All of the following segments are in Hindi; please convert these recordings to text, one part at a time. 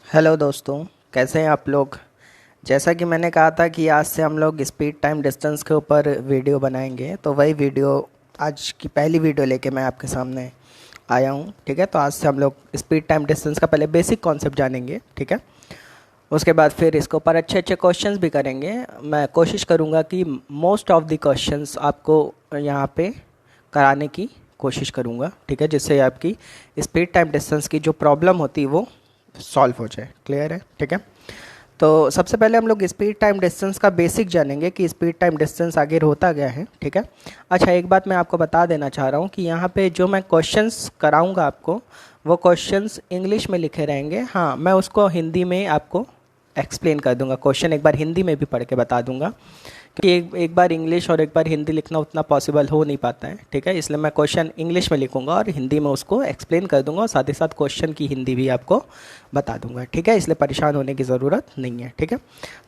हेलो दोस्तों, कैसे हैं आप लोग। जैसा कि मैंने कहा था कि आज से हम लोग स्पीड टाइम डिस्टेंस के ऊपर वीडियो बनाएंगे, तो वही वीडियो आज की पहली वीडियो लेके मैं आपके सामने आया हूँ। ठीक है, तो आज से हम लोग स्पीड टाइम डिस्टेंस का पहले बेसिक कॉन्सेप्ट जानेंगे। ठीक है, उसके बाद फिर इसके ऊपर अच्छे अच्छे क्वेश्चंस भी करेंगे। मैं कोशिश करूँगा कि मोस्ट ऑफ द क्वेश्चंस आपको यहाँ पे कराने की कोशिश करूँगा। ठीक है, जिससे आपकी स्पीड टाइम डिस्टेंस की जो प्रॉब्लम होती है वो सॉल्व हो जाए। क्लियर है। ठीक है, तो सबसे पहले हम लोग स्पीड टाइम डिस्टेंस का बेसिक जानेंगे कि स्पीड टाइम डिस्टेंस आगे होता गया है। ठीक है, अच्छा एक बात मैं आपको बता देना चाह रहा हूँ कि यहाँ पे जो मैं क्वेश्चंस कराऊँगा आपको, वो क्वेश्चंस इंग्लिश में लिखे रहेंगे। हाँ, मैं उसको हिंदी में आपको एक्सप्लेन कर दूंगा। क्वेश्चन एक बार हिंदी में भी पढ़ के बता दूंगा, क्योंकि एक बार इंग्लिश और एक बार हिंदी लिखना उतना पॉसिबल हो नहीं पाता है। ठीक है, इसलिए मैं क्वेश्चन इंग्लिश में लिखूंगा और हिंदी में उसको एक्सप्लेन कर दूंगा, और साथ ही साथ क्वेश्चन की हिंदी भी आपको बता दूंगा। ठीक है, इसलिए परेशान होने की ज़रूरत नहीं है। ठीक है,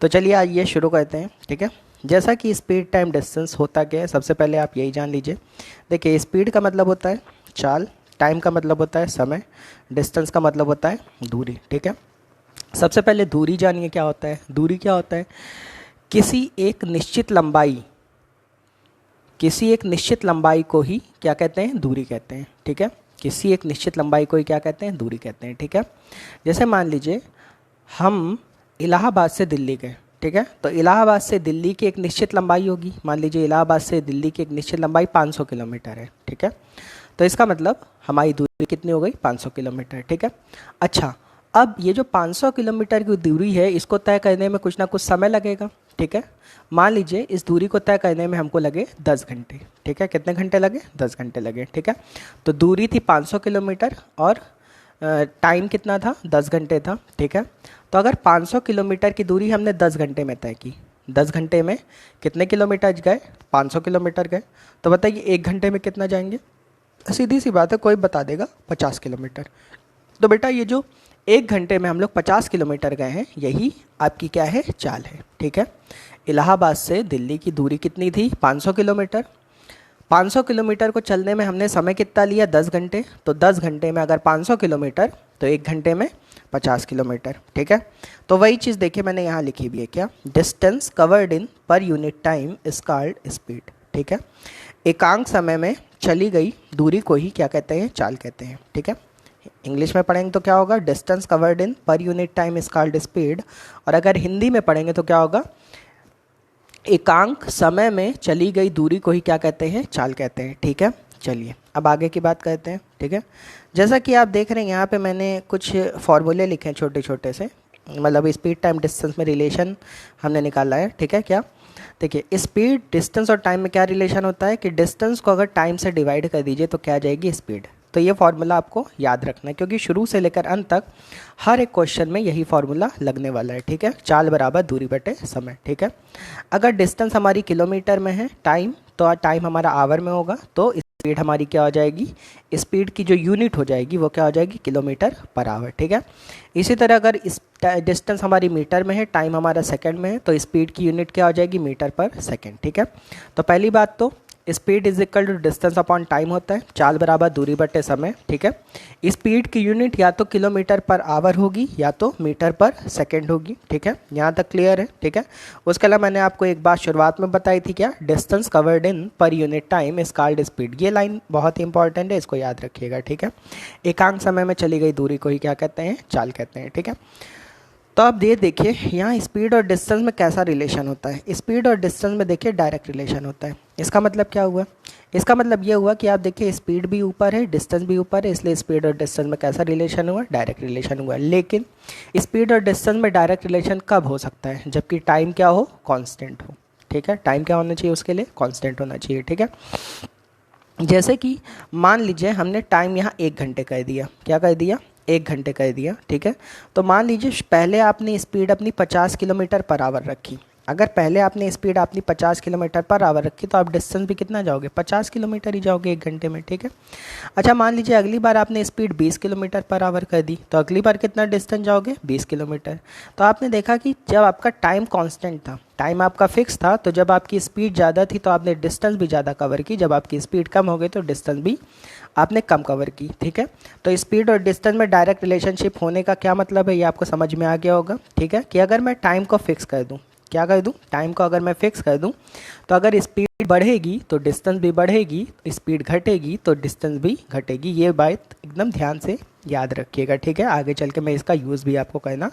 तो चलिए आइए शुरू करते हैं। ठीक है, जैसा कि स्पीड टाइम डिस्टेंस होता क्या है, सबसे पहले आप यही जान लीजिए। देखिए, स्पीड का मतलब होता है चाल, टाइम का मतलब होता है समय, डिस्टेंस का मतलब होता है दूरी। ठीक है, सबसे पहले दूरी जानिए क्या होता है। दूरी क्या होता है, किसी एक निश्चित लंबाई को ही क्या कहते हैं, दूरी कहते हैं। ठीक है, किसी एक निश्चित लंबाई को ही क्या कहते हैं, दूरी कहते हैं। ठीक है, जैसे मान लीजिए हम इलाहाबाद से दिल्ली गए। ठीक है, तो इलाहाबाद से दिल्ली की एक निश्चित लंबाई होगी। मान लीजिए इलाहाबाद से दिल्ली की एक निश्चित लंबाई 500 किलोमीटर है। ठीक है, तो इसका मतलब हमारी दूरी कितनी हो गई, 500 किलोमीटर। ठीक है, अच्छा अब ये जो 500 किलोमीटर की दूरी है, इसको तय करने में कुछ ना कुछ समय लगेगा। ठीक है, मान लीजिए इस दूरी को तय करने में हमको लगे 10 घंटे। ठीक है, कितने घंटे लगे, 10 घंटे लगे। ठीक है, तो दूरी थी 500 किलोमीटर और टाइम कितना था, 10 घंटे था। ठीक है, तो अगर 500 किलोमीटर की दूरी हमने 10 घंटे में तय की, 10 घंटे में कितने किलोमीटर गए, 500 किलोमीटर गए, तो बताइए 1 घंटे में कितना जाएंगे। सीधी सी बात है, कोई बता देगा 50 किलोमीटर। तो बेटा ये जो 1 घंटे में हम लोग 50 किलोमीटर गए हैं, यही आपकी क्या है, चाल है। ठीक है, इलाहाबाद से दिल्ली की दूरी कितनी थी, 500 किलोमीटर। 500 किलोमीटर को चलने में हमने समय कितना लिया, 10 घंटे। तो 10 घंटे में अगर 500 किलोमीटर, तो 1 घंटे में 50 किलोमीटर। ठीक है, तो वही चीज़ देखिए मैंने यहाँ लिखी भी है, क्या, distance covered in per unit time is called speed. ठीक है, एकांक समय में चली गई दूरी को ही क्या कहते हैं, चाल कहते हैं। ठीक है, इंग्लिश में पढ़ेंगे तो क्या होगा, distance covered in per unit time is called speed, और अगर हिंदी में पढ़ेंगे तो क्या होगा, एकांक समय में चली गई दूरी को ही क्या कहते हैं, चाल कहते हैं। ठीक है, चलिए अब आगे की बात करते हैं। ठीक है, जैसा कि आप देख रहे हैं यहाँ पे मैंने कुछ फॉर्मूले लिखे हैं छोटे छोटे से, मतलब स्पीड टाइम डिस्टेंस में रिलेशन हमने निकाला है। ठीक है, क्या, देखिए स्पीड डिस्टेंस और टाइम में क्या रिलेशन होता है कि डिस्टेंस को अगर टाइम से डिवाइड कर दीजिए तो क्या आ जाएगी, स्पीड। तो ये फार्मूला आपको याद रखना है, क्योंकि शुरू से लेकर अंत तक हर एक क्वेश्चन में यही फार्मूला लगने वाला है। ठीक है, चाल बराबर दूरी बटे समय। ठीक है, अगर डिस्टेंस हमारी किलोमीटर में है, टाइम तो टाइम हमारा आवर में होगा, तो स्पीड हमारी क्या हो जाएगी, स्पीड की जो यूनिट हो जाएगी वो क्या हो जाएगी, किलोमीटर पर आवर। ठीक है, इसी तरह अगर इस डिस्टेंस हमारी मीटर में है, टाइम हमारा सेकंड में है, तो स्पीड की यूनिट क्या हो जाएगी, मीटर पर सेकंड। ठीक है, तो पहली बात तो speed is equal to distance upon time होता है, चाल बराबर दूरी बटे समय। ठीक है, स्पीड की यूनिट या तो किलोमीटर पर आवर होगी या तो मीटर पर सेकंड होगी। ठीक है, यहाँ तक क्लियर है। ठीक है, उसके अलावा मैंने आपको एक बात शुरुआत में बताई थी, क्या, distance covered in per unit time is called speed. ये लाइन बहुत ही इंपॉर्टेंट है, इसको याद रखिएगा। ठीक है, एकांक समय में चली गई दूरी को ही क्या कहते हैं, चाल कहते हैं। ठीक है, तो अब ये देखिए यहाँ स्पीड और डिस्टेंस में कैसा रिलेशन होता है। स्पीड और डिस्टेंस में देखिए डायरेक्ट रिलेशन होता है। इसका मतलब क्या हुआ, इसका मतलब ये हुआ कि आप देखिए स्पीड भी ऊपर है, डिस्टेंस भी ऊपर है, इसलिए स्पीड और डिस्टेंस में कैसा रिलेशन हुआ, डायरेक्ट रिलेशन हुआ। लेकिन स्पीड और डिस्टेंस में डायरेक्ट रिलेशन कब हो सकता है, जबकि टाइम क्या हो, कॉन्स्टेंट हो। ठीक है, टाइम क्या होना चाहिए उसके लिए, कॉन्स्टेंट होना चाहिए। ठीक है, जैसे कि मान लीजिए हमने टाइम यहाँ 1 घंटे कर दिया, क्या कर दिया, 1 घंटे कर दिया। ठीक है, तो मान लीजिए पहले आपने स्पीड अपनी 50 किलोमीटर पर आवर रखी। अगर पहले आपने स्पीड अपनी 50 किलोमीटर पर आवर रखी तो आप डिस्टेंस भी कितना जाओगे, 50 किलोमीटर ही जाओगे 1 घंटे में, ठीक है। अच्छा मान लीजिए अगली बार आपने स्पीड 20 किलोमीटर पर आवर कर दी, तो अगली बार कितना डिस्टेंस जाओगे, 20 किलोमीटर। तो आपने देखा कि जब आपका टाइम कांस्टेंट था, टाइम आपका फिक्स था, तो जब आपकी स्पीड ज़्यादा थी तो आपने डिस्टेंस भी ज़्यादा कवर की, जब आपकी स्पीड कम हो गई तो डिस्टेंस भी आपने कम कवर की, ठीक है। तो स्पीड और डिस्टेंस में डायरेक्ट रिलेशनशिप होने का क्या मतलब है, ये आपको समझ में आ गया होगा, ठीक है। कि अगर मैं टाइम को फिक्स कर दूँ, क्या कर दूँ, टाइम को अगर मैं फिक्स कर दूँ, तो अगर स्पीड बढ़ेगी तो डिस्टेंस भी बढ़ेगी, स्पीड घटेगी तो डिस्टेंस भी घटेगी। ये बात एकदम ध्यान से याद रखिएगा, ठीक है। आगे चल के मैं इसका यूज़ भी आपको करना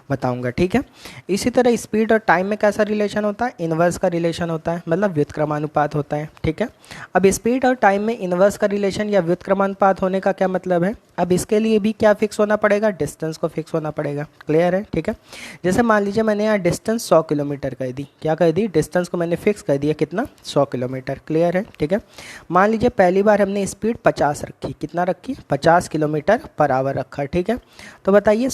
बताऊंगा, ठीक है। इसी तरह स्पीड और टाइम में कैसा रिलेशन होता है, इन्वर्स का रिलेशन होता है, मतलब व्युत्क्रमानुपात होता है, ठीक है। अब स्पीड और टाइम में इन्वर्स का रिलेशन या व्युत्क्रमानुपात होने का क्या मतलब है, अब इसके लिए भी क्या फिक्स होना पड़ेगा, डिस्टेंस को फिक्स होना पड़ेगा, क्लियर है, ठीक है। जैसे मान लीजिए मैंने यहाँ डिस्टेंस 100 किलोमीटर कर दी, क्या कर दी, डिस्टेंस को मैंने फिक्स कर दिया कितना, 100 किलोमीटर, क्लियर है, ठीक है। मान लीजिए पहली बार हमने स्पीड 50 रखी, कितना रखी, 50 किलोमीटर पर आवर रखा, ठीक है। तो बताइए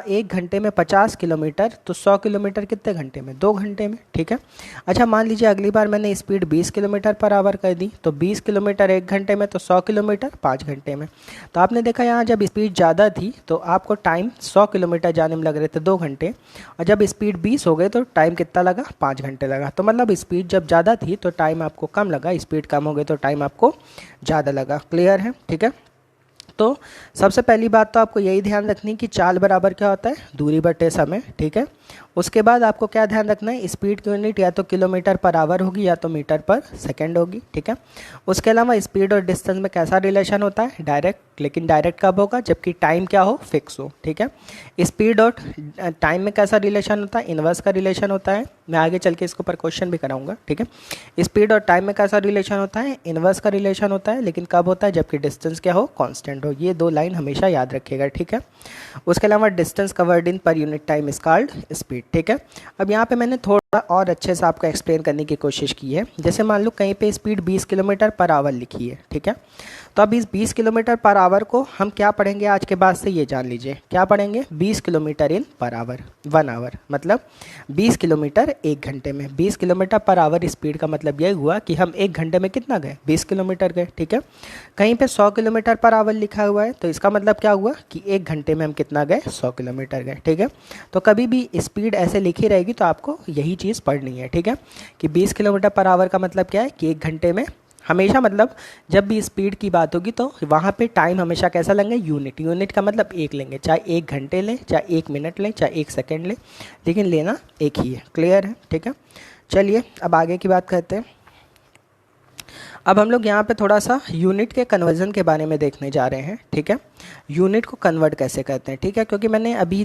1 घंटे में 50 किलोमीटर, तो 100 किलोमीटर कितने घंटे में, 2 घंटे में, ठीक है। अच्छा मान लीजिए अगली बार मैंने स्पीड 20 किलोमीटर पर आवर कर दी, तो 20 किलोमीटर 1 घंटे में, तो 100 किलोमीटर 5 घंटे में। तो आपने देखा यहाँ जब स्पीड ज़्यादा थी तो आपको टाइम 100 किलोमीटर जाने में लग रहे थे 2 घंटे, और जब स्पीड 20 हो गई तो टाइम कितना लगा, 5 घंटे लगा। तो मतलब स्पीड जब ज़्यादा थी तो टाइम आपको कम लगा, स्पीड कम हो गई तो टाइम आपको ज़्यादा लगा, क्लियर है, ठीक है। तो सबसे पहली बात तो आपको यही ध्यान रखनी कि चाल बराबर क्या होता है, दूरी बटे समय, ठीक है। उसके बाद आपको क्या ध्यान रखना है, स्पीड की यूनिट या तो किलोमीटर पर आवर होगी या तो मीटर पर सेकंड होगी, ठीक है। उसके अलावा स्पीड और डिस्टेंस में कैसा रिलेशन होता है, डायरेक्ट, लेकिन डायरेक्ट कब होगा, जबकि टाइम क्या हो, फिक्स हो, ठीक है। स्पीड और टाइम में कैसा रिलेशन होता है, इन्वर्स का रिलेशन होता है, मैं आगे चल के इसके ऊपर क्वेश्चन भी कराऊंगा, ठीक है। स्पीड और टाइम में कैसा रिलेशन होता है, इन्वर्स का रिलेशन होता है, लेकिन कब होता है, जबकि डिस्टेंस क्या हो, कांस्टेंट हो। ये 2 लाइन हमेशा याद रखिएगा, ठीक है। उसके अलावा distance covered in per unit time is called speed, ठीक है। अब यहाँ पे मैंने थोड़ा और अच्छे से आपको एक्सप्लेन करने की कोशिश की है। जैसे मान लो कहीं पे स्पीड 20 किलोमीटर पर आवर लिखी है, ठीक है। तो अब इस 20 किलोमीटर पर आवर को हम क्या पढ़ेंगे आज के बाद से, ये जान लीजिए, क्या पढ़ेंगे, 20 kilometre in per hour, 1 our, मतलब 20 किलोमीटर 1 घंटे में। 20 किलोमीटर पर आवर स्पीड का मतलब यही हुआ कि हम 1 घंटे में कितना गए, 20 किलोमीटर गए, ठीक है। कहीं पे 100 किलोमीटर पर आवर लिखा हुआ है, तो इसका मतलब क्या हुआ कि 1 घंटे में हम कितना गए, 100 किलोमीटर गए, ठीक है। तो कभी भी स्पीड ऐसे लिखी रहेगी तो आपको यही चीज़ पढ़नी है, ठीक है। कि 20 किलोमीटर पर आवर का मतलब क्या है कि 1 घंटे में, हमेशा मतलब जब भी स्पीड की बात होगी तो वहाँ पे टाइम हमेशा कैसा लेंगे, यूनिट, यूनिट का मतलब एक लेंगे, चाहे 1 घंटे लें, चाहे 1 मिनट लें, चाहे 1 सेकेंड लें, लेकिन लेना एक ही है, क्लियर है, ठीक है। चलिए अब आगे की बात करते हैं। अब हम लोग यहाँ पे थोड़ा सा यूनिट के कन्वर्जन के बारे में देखने जा रहे हैं, ठीक है। यूनिट को कन्वर्ट कैसे करते हैं, ठीक है। क्योंकि मैंने अभी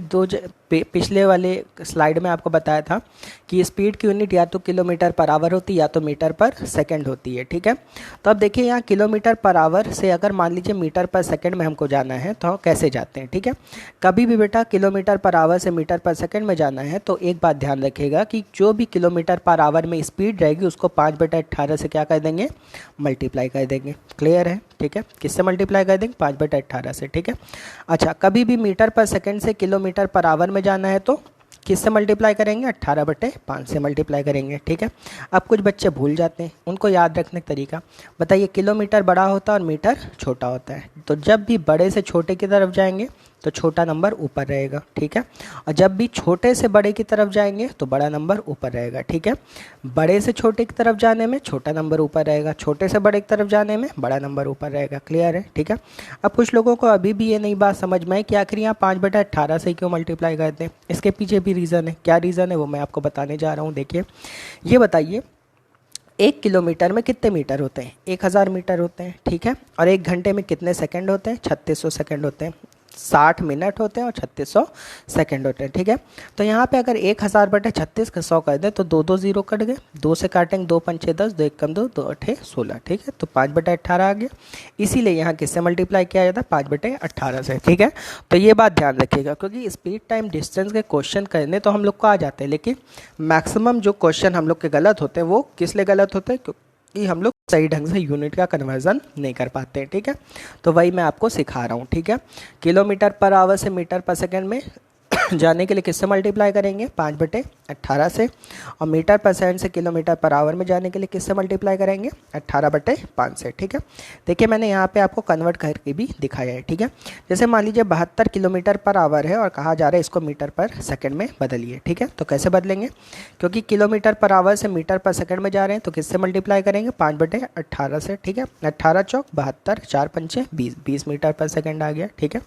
पिछले वाले स्लाइड में आपको बताया था कि स्पीड की यूनिट या तो किलोमीटर पर आवर होती है या तो मीटर पर सेकंड होती है, ठीक है। तो अब देखिए यहाँ किलोमीटर पर आवर से अगर मान लीजिए मीटर पर सेकंड में हमको जाना है तो कैसे जाते हैं, ठीक है। कभी भी बेटा किलोमीटर पर आवर से मीटर पर सेकंड में जाना है तो एक बात ध्यान रखिएगा कि जो भी किलोमीटर पर आवर में स्पीड रहेगी उसको 5/18 से क्या कर देंगे, मल्टीप्लाई कर देंगे, क्लियर है, ठीक है। किससे मल्टीप्लाई कर देंगे, 5/18 से, ठीक है। अच्छा कभी भी मीटर पर सेकंड से किलोमीटर पर आवर में जाना है तो किससे मल्टीप्लाई करेंगे, 18/5 से मल्टीप्लाई करेंगे, ठीक है। अब कुछ बच्चे भूल जाते हैं, उनको याद रखने का तरीका बताइए। किलोमीटर बड़ा होता है और मीटर छोटा होता है, तो जब भी बड़े से छोटे की तरफ जाएंगे तो छोटा नंबर ऊपर रहेगा, ठीक है। और जब भी छोटे से बड़े की तरफ जाएंगे तो बड़ा नंबर ऊपर रहेगा, ठीक है। बड़े से छोटे की तरफ जाने में छोटा नंबर ऊपर रहेगा, छोटे से बड़े की तरफ जाने में बड़ा नंबर ऊपर रहेगा, क्लियर है, ठीक है। अब कुछ लोगों को अभी भी ये नई बात समझ में है कि आखिर यहाँ 5/18 से क्यों मल्टीप्लाई करते हैं। इसके पीछे भी रीज़न है, क्या रीज़न है वो मैं आपको बताने जा रहा हूँ। देखिए ये बताइए 1 किलोमीटर में कितने मीटर होते हैं, 1000 मीटर होते हैं, ठीक है। और 1 घंटे में कितने सेकंड होते हैं, 3600 सेकंड होते हैं। 60 मिनट होते हैं और 3600 सेकंड होते हैं, ठीक है। तो यहाँ पे अगर 1000/36 का 100 कर दें तो 2 2 0 कट गए, 2 से काटेंगे 2 5 6 10, 2 1 कम 2, 2 8 16, ठीक है। तो 5/18 आ गया, इसीलिए यहाँ किससे मल्टीप्लाई किया जाता है, 5/18 से, ठीक है। तो ये बात ध्यान रखिएगा क्योंकि स्पीड टाइम डिस्टेंस के क्वेश्चन करने तो हम लोग को आ जाते हैं, लेकिन मैक्सिमम जो क्वेश्चन हम लोग के गलत होते हैं वो किस लिए गलत होते हैं, कि हम लोग सही ढंग से यूनिट का कन्वर्जन नहीं कर पाते हैं, ठीक है। तो वही मैं आपको सिखा रहा हूँ, ठीक है। किलोमीटर पर आवर से मीटर पर सेकंड में जाने के लिए किससे मल्टीप्लाई करेंगे, 5/18 से, और मीटर पर सेकंड से किलोमीटर पर आवर में जाने के लिए किससे मल्टीप्लाई करेंगे, 18/5 से। ठीक है, देखिए मैंने यहाँ पे आपको कन्वर्ट करके भी दिखाया है। ठीक है, जैसे मान लीजिए 72 किलोमीटर पर आवर है और कहा जा रहा है इसको मीटर पर सेकंड में बदलिए। ठीक है, तो कैसे बदलेंगे, क्योंकि किलोमीटर पर आवर से मीटर पर सेकंड में जा रहे हैं तो किससे मल्टीप्लाई करेंगे, 5/18 से। ठीक है, 18 चौक 72, 4 पंचे 20, 20 मीटर पर सेकंड आ गया। ठीक है,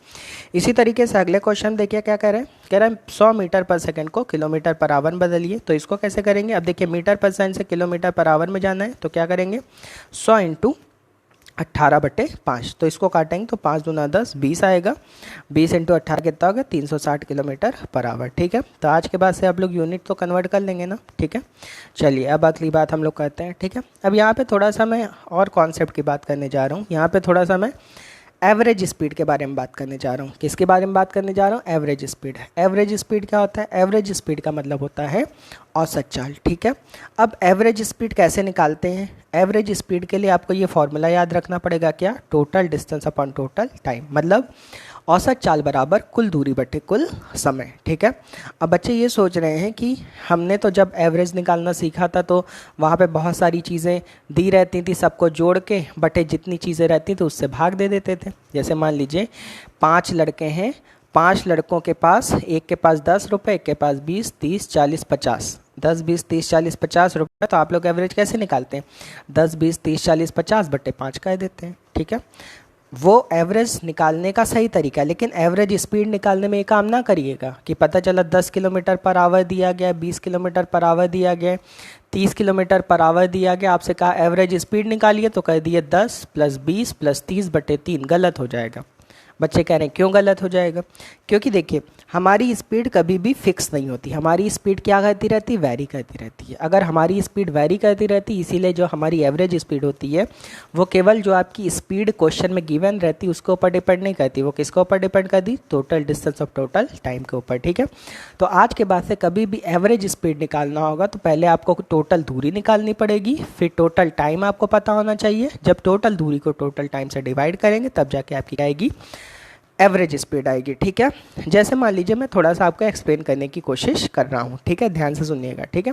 इसी तरीके से अगले क्वेश्चन देखिए क्या कह रहे हैं, कह रहे हैं 100 मीटर पर सेकंड को किलोमीटर पर आवर बदलिए। तो इसको कैसे करेंगे, अब देखिए मीटर पर सेकंड से किलोमीटर पर आवर में जाना है तो क्या करेंगे, 100 × 18/5। तो इसको काटेंगे तो 5 दूना 10, 20 आएगा। 20 × 18 कितना होगा, 360 किलोमीटर पर आवर। ठीक है, तो आज के बाद से आप लोग यूनिट तो कन्वर्ट कर लेंगे ना। ठीक है, चलिए अब अगली बात हम लोग करते हैं। ठीक है, अब यहाँ पे थोड़ा सा मैं और कॉन्सेप्ट की बात करने जा रहा हूँ। यहाँ पे थोड़ा सा मैं एवरेज स्पीड के बारे में बात करने जा रहा हूँ। किसके बारे में बात करने जा रहा हूँ, एवरेज स्पीड। एवरेज स्पीड क्या होता है, एवरेज स्पीड का मतलब होता है औसत चाल। ठीक है, अब एवरेज स्पीड कैसे निकालते हैं, एवरेज स्पीड के लिए आपको ये फॉर्मूला याद रखना पड़ेगा, क्या, total distance upon total time, मतलब औसत चाल बराबर कुल दूरी बटे कुल समय। ठीक है, अब बच्चे ये सोच रहे हैं कि हमने तो जब एवरेज निकालना सीखा था तो वहाँ पे बहुत सारी चीज़ें दी रहती थी, सबको जोड़ के बटे जितनी चीज़ें रहती थी उससे भाग दे देते थे। जैसे मान लीजिए 5 लड़के हैं, 5 लड़कों के पास, एक के पास 10 रुपये, एक के पास 20, 30, 40, 50, 10, 20, 30, 40, 50 रुपये। तो आप लोग एवरेज कैसे निकालते हैं, 10, 20, 30, 40, 50 बटे 5 कह देते हैं। ठीक है, वो एवरेज निकालने का सही तरीका है, लेकिन एवरेज स्पीड निकालने में ये काम ना करिएगा कि पता चला 10 किलोमीटर पर आवर दिया गया, 20 किलोमीटर पर आवर दिया गया, 30 किलोमीटर पर आवर दिया गया, आपसे कहा एवरेज स्पीड निकालिए तो कह दिए 10 + 20 + 30/3, गलत हो जाएगा। बच्चे कह रहे हैं क्यों गलत हो जाएगा, क्योंकि देखिए हमारी स्पीड कभी भी फिक्स नहीं होती, हमारी स्पीड क्या करती रहती है, वैरी करती रहती है। अगर हमारी स्पीड वैरी करती रहती है, इसीलिए जो हमारी एवरेज स्पीड होती है वो केवल जो आपकी स्पीड क्वेश्चन में गिवन रहती है उसके ऊपर डिपेंड नहीं करती, वो किसके ऊपर डिपेंड करती, total distance of total time के ऊपर। ठीक है, तो आज के बाद से कभी भी एवरेज स्पीड निकालना होगा तो पहले आपको टोटल दूरी निकालनी पड़ेगी, फिर टोटल टाइम आपको पता होना चाहिए। जब टोटल दूरी को टोटल टाइम से डिवाइड करेंगे तब जाके आपकी आएगी एवरेज स्पीड आएगी। ठीक है, जैसे मान लीजिए मैं थोड़ा सा आपको एक्सप्लेन करने की कोशिश कर रहा हूँ। ठीक है, ध्यान से सुनिएगा। ठीक है,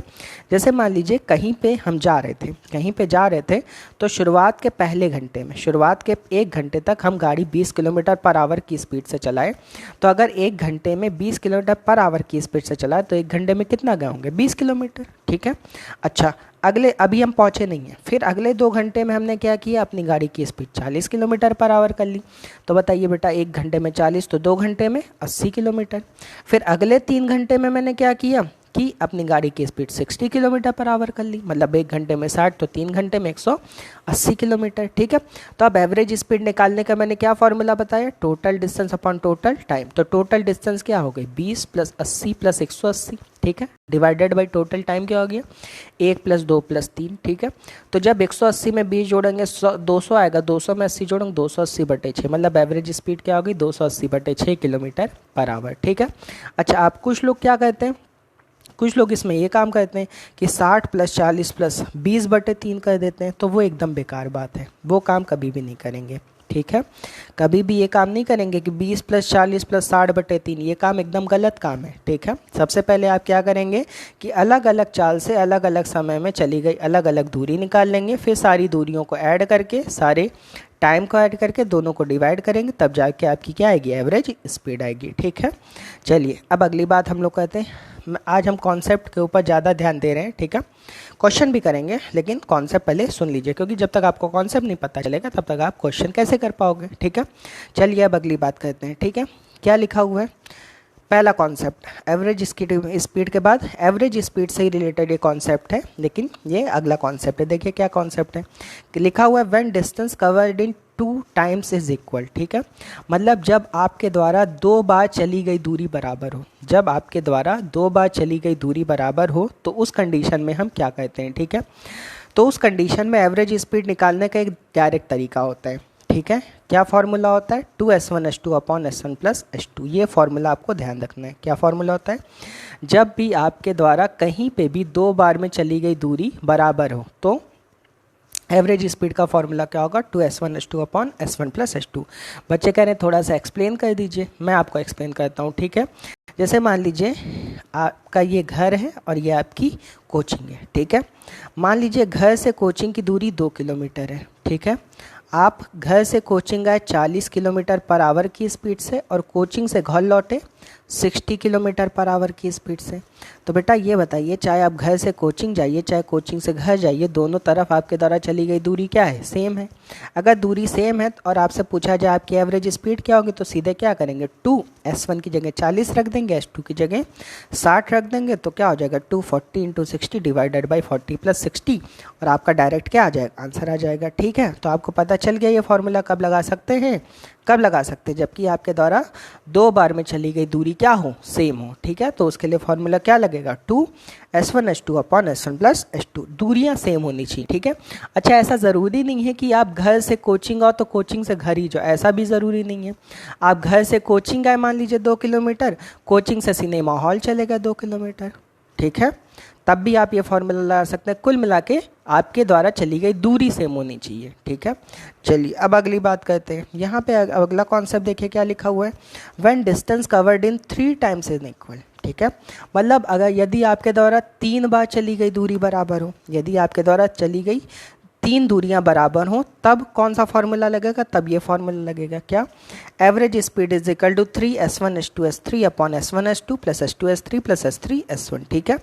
जैसे मान लीजिए कहीं पे हम जा रहे थे, कहीं पे जा रहे थे तो शुरुआत के पहले घंटे में, शुरुआत के 1 घंटे तक हम गाड़ी 20 किलोमीटर पर आवर की स्पीड से चलाएं। तो अगर 1 घंटे में 20 किलोमीटर पर आवर की स्पीड से चलाए तो 1 घंटे में कितना गए होंगे, 20 किलोमीटर। ठीक है, अच्छा अगले, अभी हम पहुँचे नहीं हैं, फिर अगले 2 घंटे में हमने क्या किया, अपनी गाड़ी की स्पीड 40 किलोमीटर पर आवर कर ली। तो बताइए बेटा 1 घंटे में 40 तो 2 घंटे में 80 किलोमीटर। फिर अगले 3 घंटे में मैंने क्या किया कि अपनी गाड़ी की स्पीड 60 किलोमीटर पर आवर कर ली, मतलब 1 घंटे में 60 तो 3 घंटे में 180 किलोमीटर। ठीक है, तो अब एवरेज स्पीड निकालने का मैंने क्या फॉर्मूला बताया, total distance upon total time. तो टोटल डिस्टेंस क्या हो गई, 20 + 80 + 180। ठीक है, डिवाइडेड बाई टोटल टाइम क्या हो गया, 1 + 2 + 3। ठीक है, तो जब 180 में 20 जोड़ेंगे 200 आएगा, 200 में 80 जोड़ेंगे 280/6, मतलब एवरेज स्पीड क्या होगी, 280/6 किलोमीटर पर आवर। ठीक है, अच्छा आप कुछ लोग क्या कहते हैं, कुछ लोग इसमें ये काम करते हैं कि 60 + 40 + 20/3 कर देते हैं, तो वो एकदम बेकार बात है, वो काम कभी भी नहीं करेंगे। ठीक है, कभी भी ये काम नहीं करेंगे कि 20 + 40 + 60/3, ये काम एकदम गलत काम है। ठीक है, सबसे पहले आप क्या करेंगे कि अलग अलग चाल से अलग अलग समय में चली गई अलग अलग दूरी निकाल लेंगे, फिर सारी दूरियों को ऐड करके, सारे टाइम को ऐड करके दोनों को डिवाइड करेंगे, तब जाके आपकी क्या आएगी, एवरेज स्पीड आएगी। ठीक है, चलिए अब अगली बात हम लोग कहते हैं, आज हम कॉन्सेप्ट के ऊपर ज़्यादा ध्यान दे रहे हैं। ठीक है, क्वेश्चन भी करेंगे लेकिन कॉन्सेप्ट पहले सुन लीजिए, क्योंकि जब तक आपको कॉन्सेप्ट नहीं पता चलेगा तब तक आप क्वेश्चन कैसे कर पाओगे। ठीक है, चलिए अब अगली बात करते हैं। ठीक है, क्या लिखा हुआ है, पहला कॉन्सेप्ट एवरेज स्पीड के बाद एवरेज स्पीड से ही रिलेटेड ये कॉन्सेप्ट है, लेकिन ये अगला कॉन्सेप्ट है। देखिए क्या कॉन्सेप्ट है, लिखा हुआ है when distance covered in 2 times is equal. ठीक है, मतलब जब आपके द्वारा 2 बार चली गई दूरी बराबर हो, जब आपके द्वारा 2 बार चली गई दूरी बराबर हो तो उस कंडीशन में हम क्या कहते हैं। ठीक है, तो उस कंडीशन में एवरेज स्पीड निकालने का एक डायरेक्ट तरीका होता है। ठीक है, क्या फार्मूला होता है, 2s1s2/s1 + s2। ये फार्मूला आपको ध्यान रखना है। क्या फार्मूला होता है, जब भी आपके द्वारा कहीं पे भी 2 बार में चली गई दूरी बराबर हो तो एवरेज स्पीड का फॉर्मूला क्या होगा, 2s1s2/s1 + s2। बच्चे कह रहे हैं थोड़ा सा एक्सप्लेन कर दीजिए, मैं आपको एक्सप्लेन करता हूँ। ठीक है, जैसे मान लीजिए आपका ये घर है और ये आपकी कोचिंग है, ठीक है। मान लीजिए घर से कोचिंग की दूरी 2 किलोमीटर है, ठीक है। आप घर से कोचिंग आए 40 किलोमीटर पर आवर की स्पीड से और कोचिंग से घर लौटे 60 किलोमीटर पर आवर की स्पीड से। तो बेटा ये बताइए, चाहे आप घर से कोचिंग जाइए चाहे कोचिंग से घर जाइए, दोनों तरफ आपके द्वारा चली गई दूरी क्या है? सेम है। अगर दूरी सेम है और आपसे पूछा जाए आपकी एवरेज स्पीड क्या होगी, तो सीधे क्या करेंगे, 2s1 की जगह 40 रख देंगे, s2 की जगह 60 रख देंगे, तो क्या हो जाएगा 240 × 60 डिवाइडेड बाई 40 + 60 और आपका डायरेक्ट क्या आ जाएगा, आंसर आ जाएगा, ठीक है। तो आपको पता चल गया ये फॉर्मूला कब लगा सकते हैं, कब लगा सकते हैं, जबकि आपके द्वारा 2 बार में चली गई दूरी क्या हो, सेम हो, ठीक है। तो उसके लिए फॉर्मूला क्या लगेगा, 2s1s2 अपॉन s1 + s2, दूरियां सेम होनी चाहिए, ठीक है। अच्छा, ऐसा ज़रूरी नहीं है कि आप घर से कोचिंग आओ तो कोचिंग से घर ही जाओ, ऐसा भी ज़रूरी नहीं है। आप घर से कोचिंग आए मान लीजिए 2 किलोमीटर, कोचिंग से सिनेमा हॉल चलेगा 2 किलोमीटर, ठीक है, तब भी आप ये फॉर्मूला लगा सकते हैं। कुल मिला के आपके द्वारा चली गई दूरी सेम होनी चाहिए, ठीक है। चलिए अब अगली बात करते हैं। यहाँ पे अगला कॉन्सेप्ट देखिए क्या लिखा हुआ है, when distance covered in 3 times is equal, ठीक है। मतलब अगर यदि आपके द्वारा 3 बार चली गई दूरी बराबर हो, यदि आपके द्वारा चली गई 3 दूरियां बराबर हो, तब कौन सा फॉर्मूला लगेगा, तब ये फॉर्मूला लगेगा क्या, average speed is equal to 3s1s2s3 upon s1s2 + s2s3 + s3s1, ठीक है।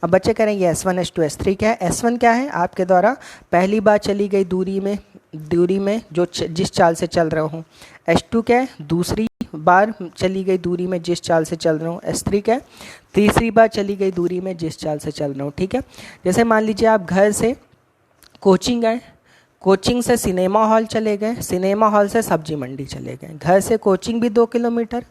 अब बच्चे करेंगे s1s2 s3 क्या है, s1 क्या है, आपके द्वारा पहली बार चली गई दूरी में जो जिस चाल से चल रहा हूँ, s2 क्या है, दूसरी बार चली गई दूरी में जिस चाल से चल रहा हूँ, s3 क्या है, तीसरी बार चली गई दूरी में जिस चाल से चल रहा हूँ, ठीक है। जैसे मान लीजिए आप घर से कोचिंग गए, कोचिंग से सिनेमा हॉल चले गए, सिनेमा हॉल से सब्जी मंडी चले गए, घर से कोचिंग भी 2 किलोमीटर,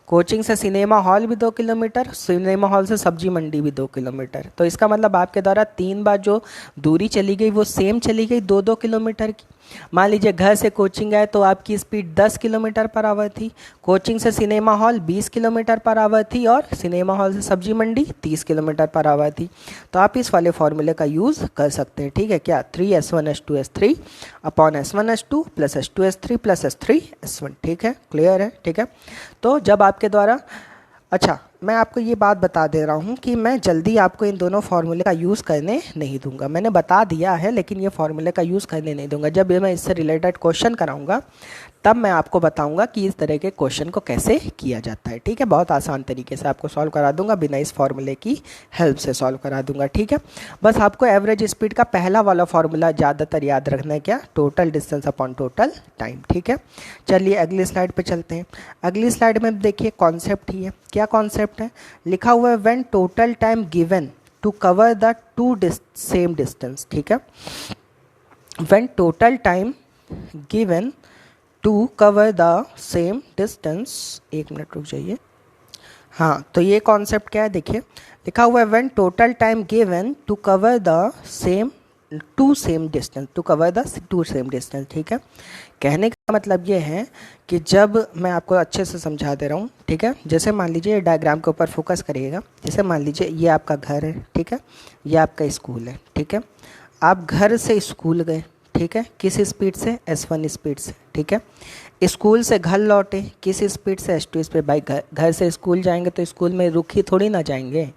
कोचिंग से सिनेमा हॉल भी 2 किलोमीटर, सिनेमा हॉल से सब्जी मंडी भी 2 किलोमीटर। तो इसका मतलब आपके द्वारा 3 बार जो दूरी चली गई वो सेम चली गई 2-2 किलोमीटर की। मान लीजिए घर से कोचिंग आए तो आपकी स्पीड 10 किलोमीटर पर आवर थी, कोचिंग से cinema hall 20 kilometre per our थी और सिनेमा हॉल से सब्जी मंडी 30 किलोमीटर पर आवर थी। तो आप इस वाले फॉर्मूले का यूज़ कर सकते हैं, ठीक है क्या, 3s1s2s3 upon s1s2 + s2s3 + s3s1, ठीक है, क्लियर है, ठीक है। तो जब आपके द्वारा, अच्छा मैं आपको ये बात बता दे रहा हूँ कि मैं जल्दी आपको इन दोनों फार्मूले का यूज़ करने नहीं दूंगा, मैंने बता दिया है लेकिन ये फार्मूले का यूज़ करने नहीं दूंगा। जब मैं इससे रिलेटेड क्वेश्चन कराऊंगा तब मैं आपको बताऊंगा कि इस तरह के क्वेश्चन को कैसे किया जाता है, ठीक है। बहुत आसान तरीके से आपको सॉल्व करा दूंगा, बिना इस फार्मूले की हेल्प से सॉल्व करा दूंगा, ठीक है। बस आपको एवरेज स्पीड का पहला वाला फार्मूला ज़्यादातर याद रखना है, क्या, total distance upon total time, ठीक है। चलिए अगली स्लाइड पर चलते हैं। अगली स्लाइड में देखिए कॉन्सेप्ट ही है, क्या कॉन्सेप्ट है, लिखा हुआ है when total time given to cover the 2 same distance, ठीक है। When total time given to cover the same distance, 1 minute रुक जाइए, हाँ तो ये कॉन्सेप्ट क्या है, देखिए लिखा हुआ है when total time given to cover the two same distance, ठीक है। कहने का मतलब ये है कि जब मैं आपको अच्छे से समझा दे रहा हूँ, ठीक है। जैसे मान लीजिए डायग्राम के ऊपर फोकस करिएगा, जैसे मान लीजिए ये आपका घर है, ठीक है, ये आपका स्कूल है, ठीक है। आप घर से स्कूल गए, ठीक है, किस स्पीड से, s1 स्पीड से, ठीक है। स्कूल से घर लौटे किस स्पीड से, s2 स्पीड। भाई घर से स्कूल जाएंगे तो स्कूल में रुक ही थोड़ी ना जाएंगे,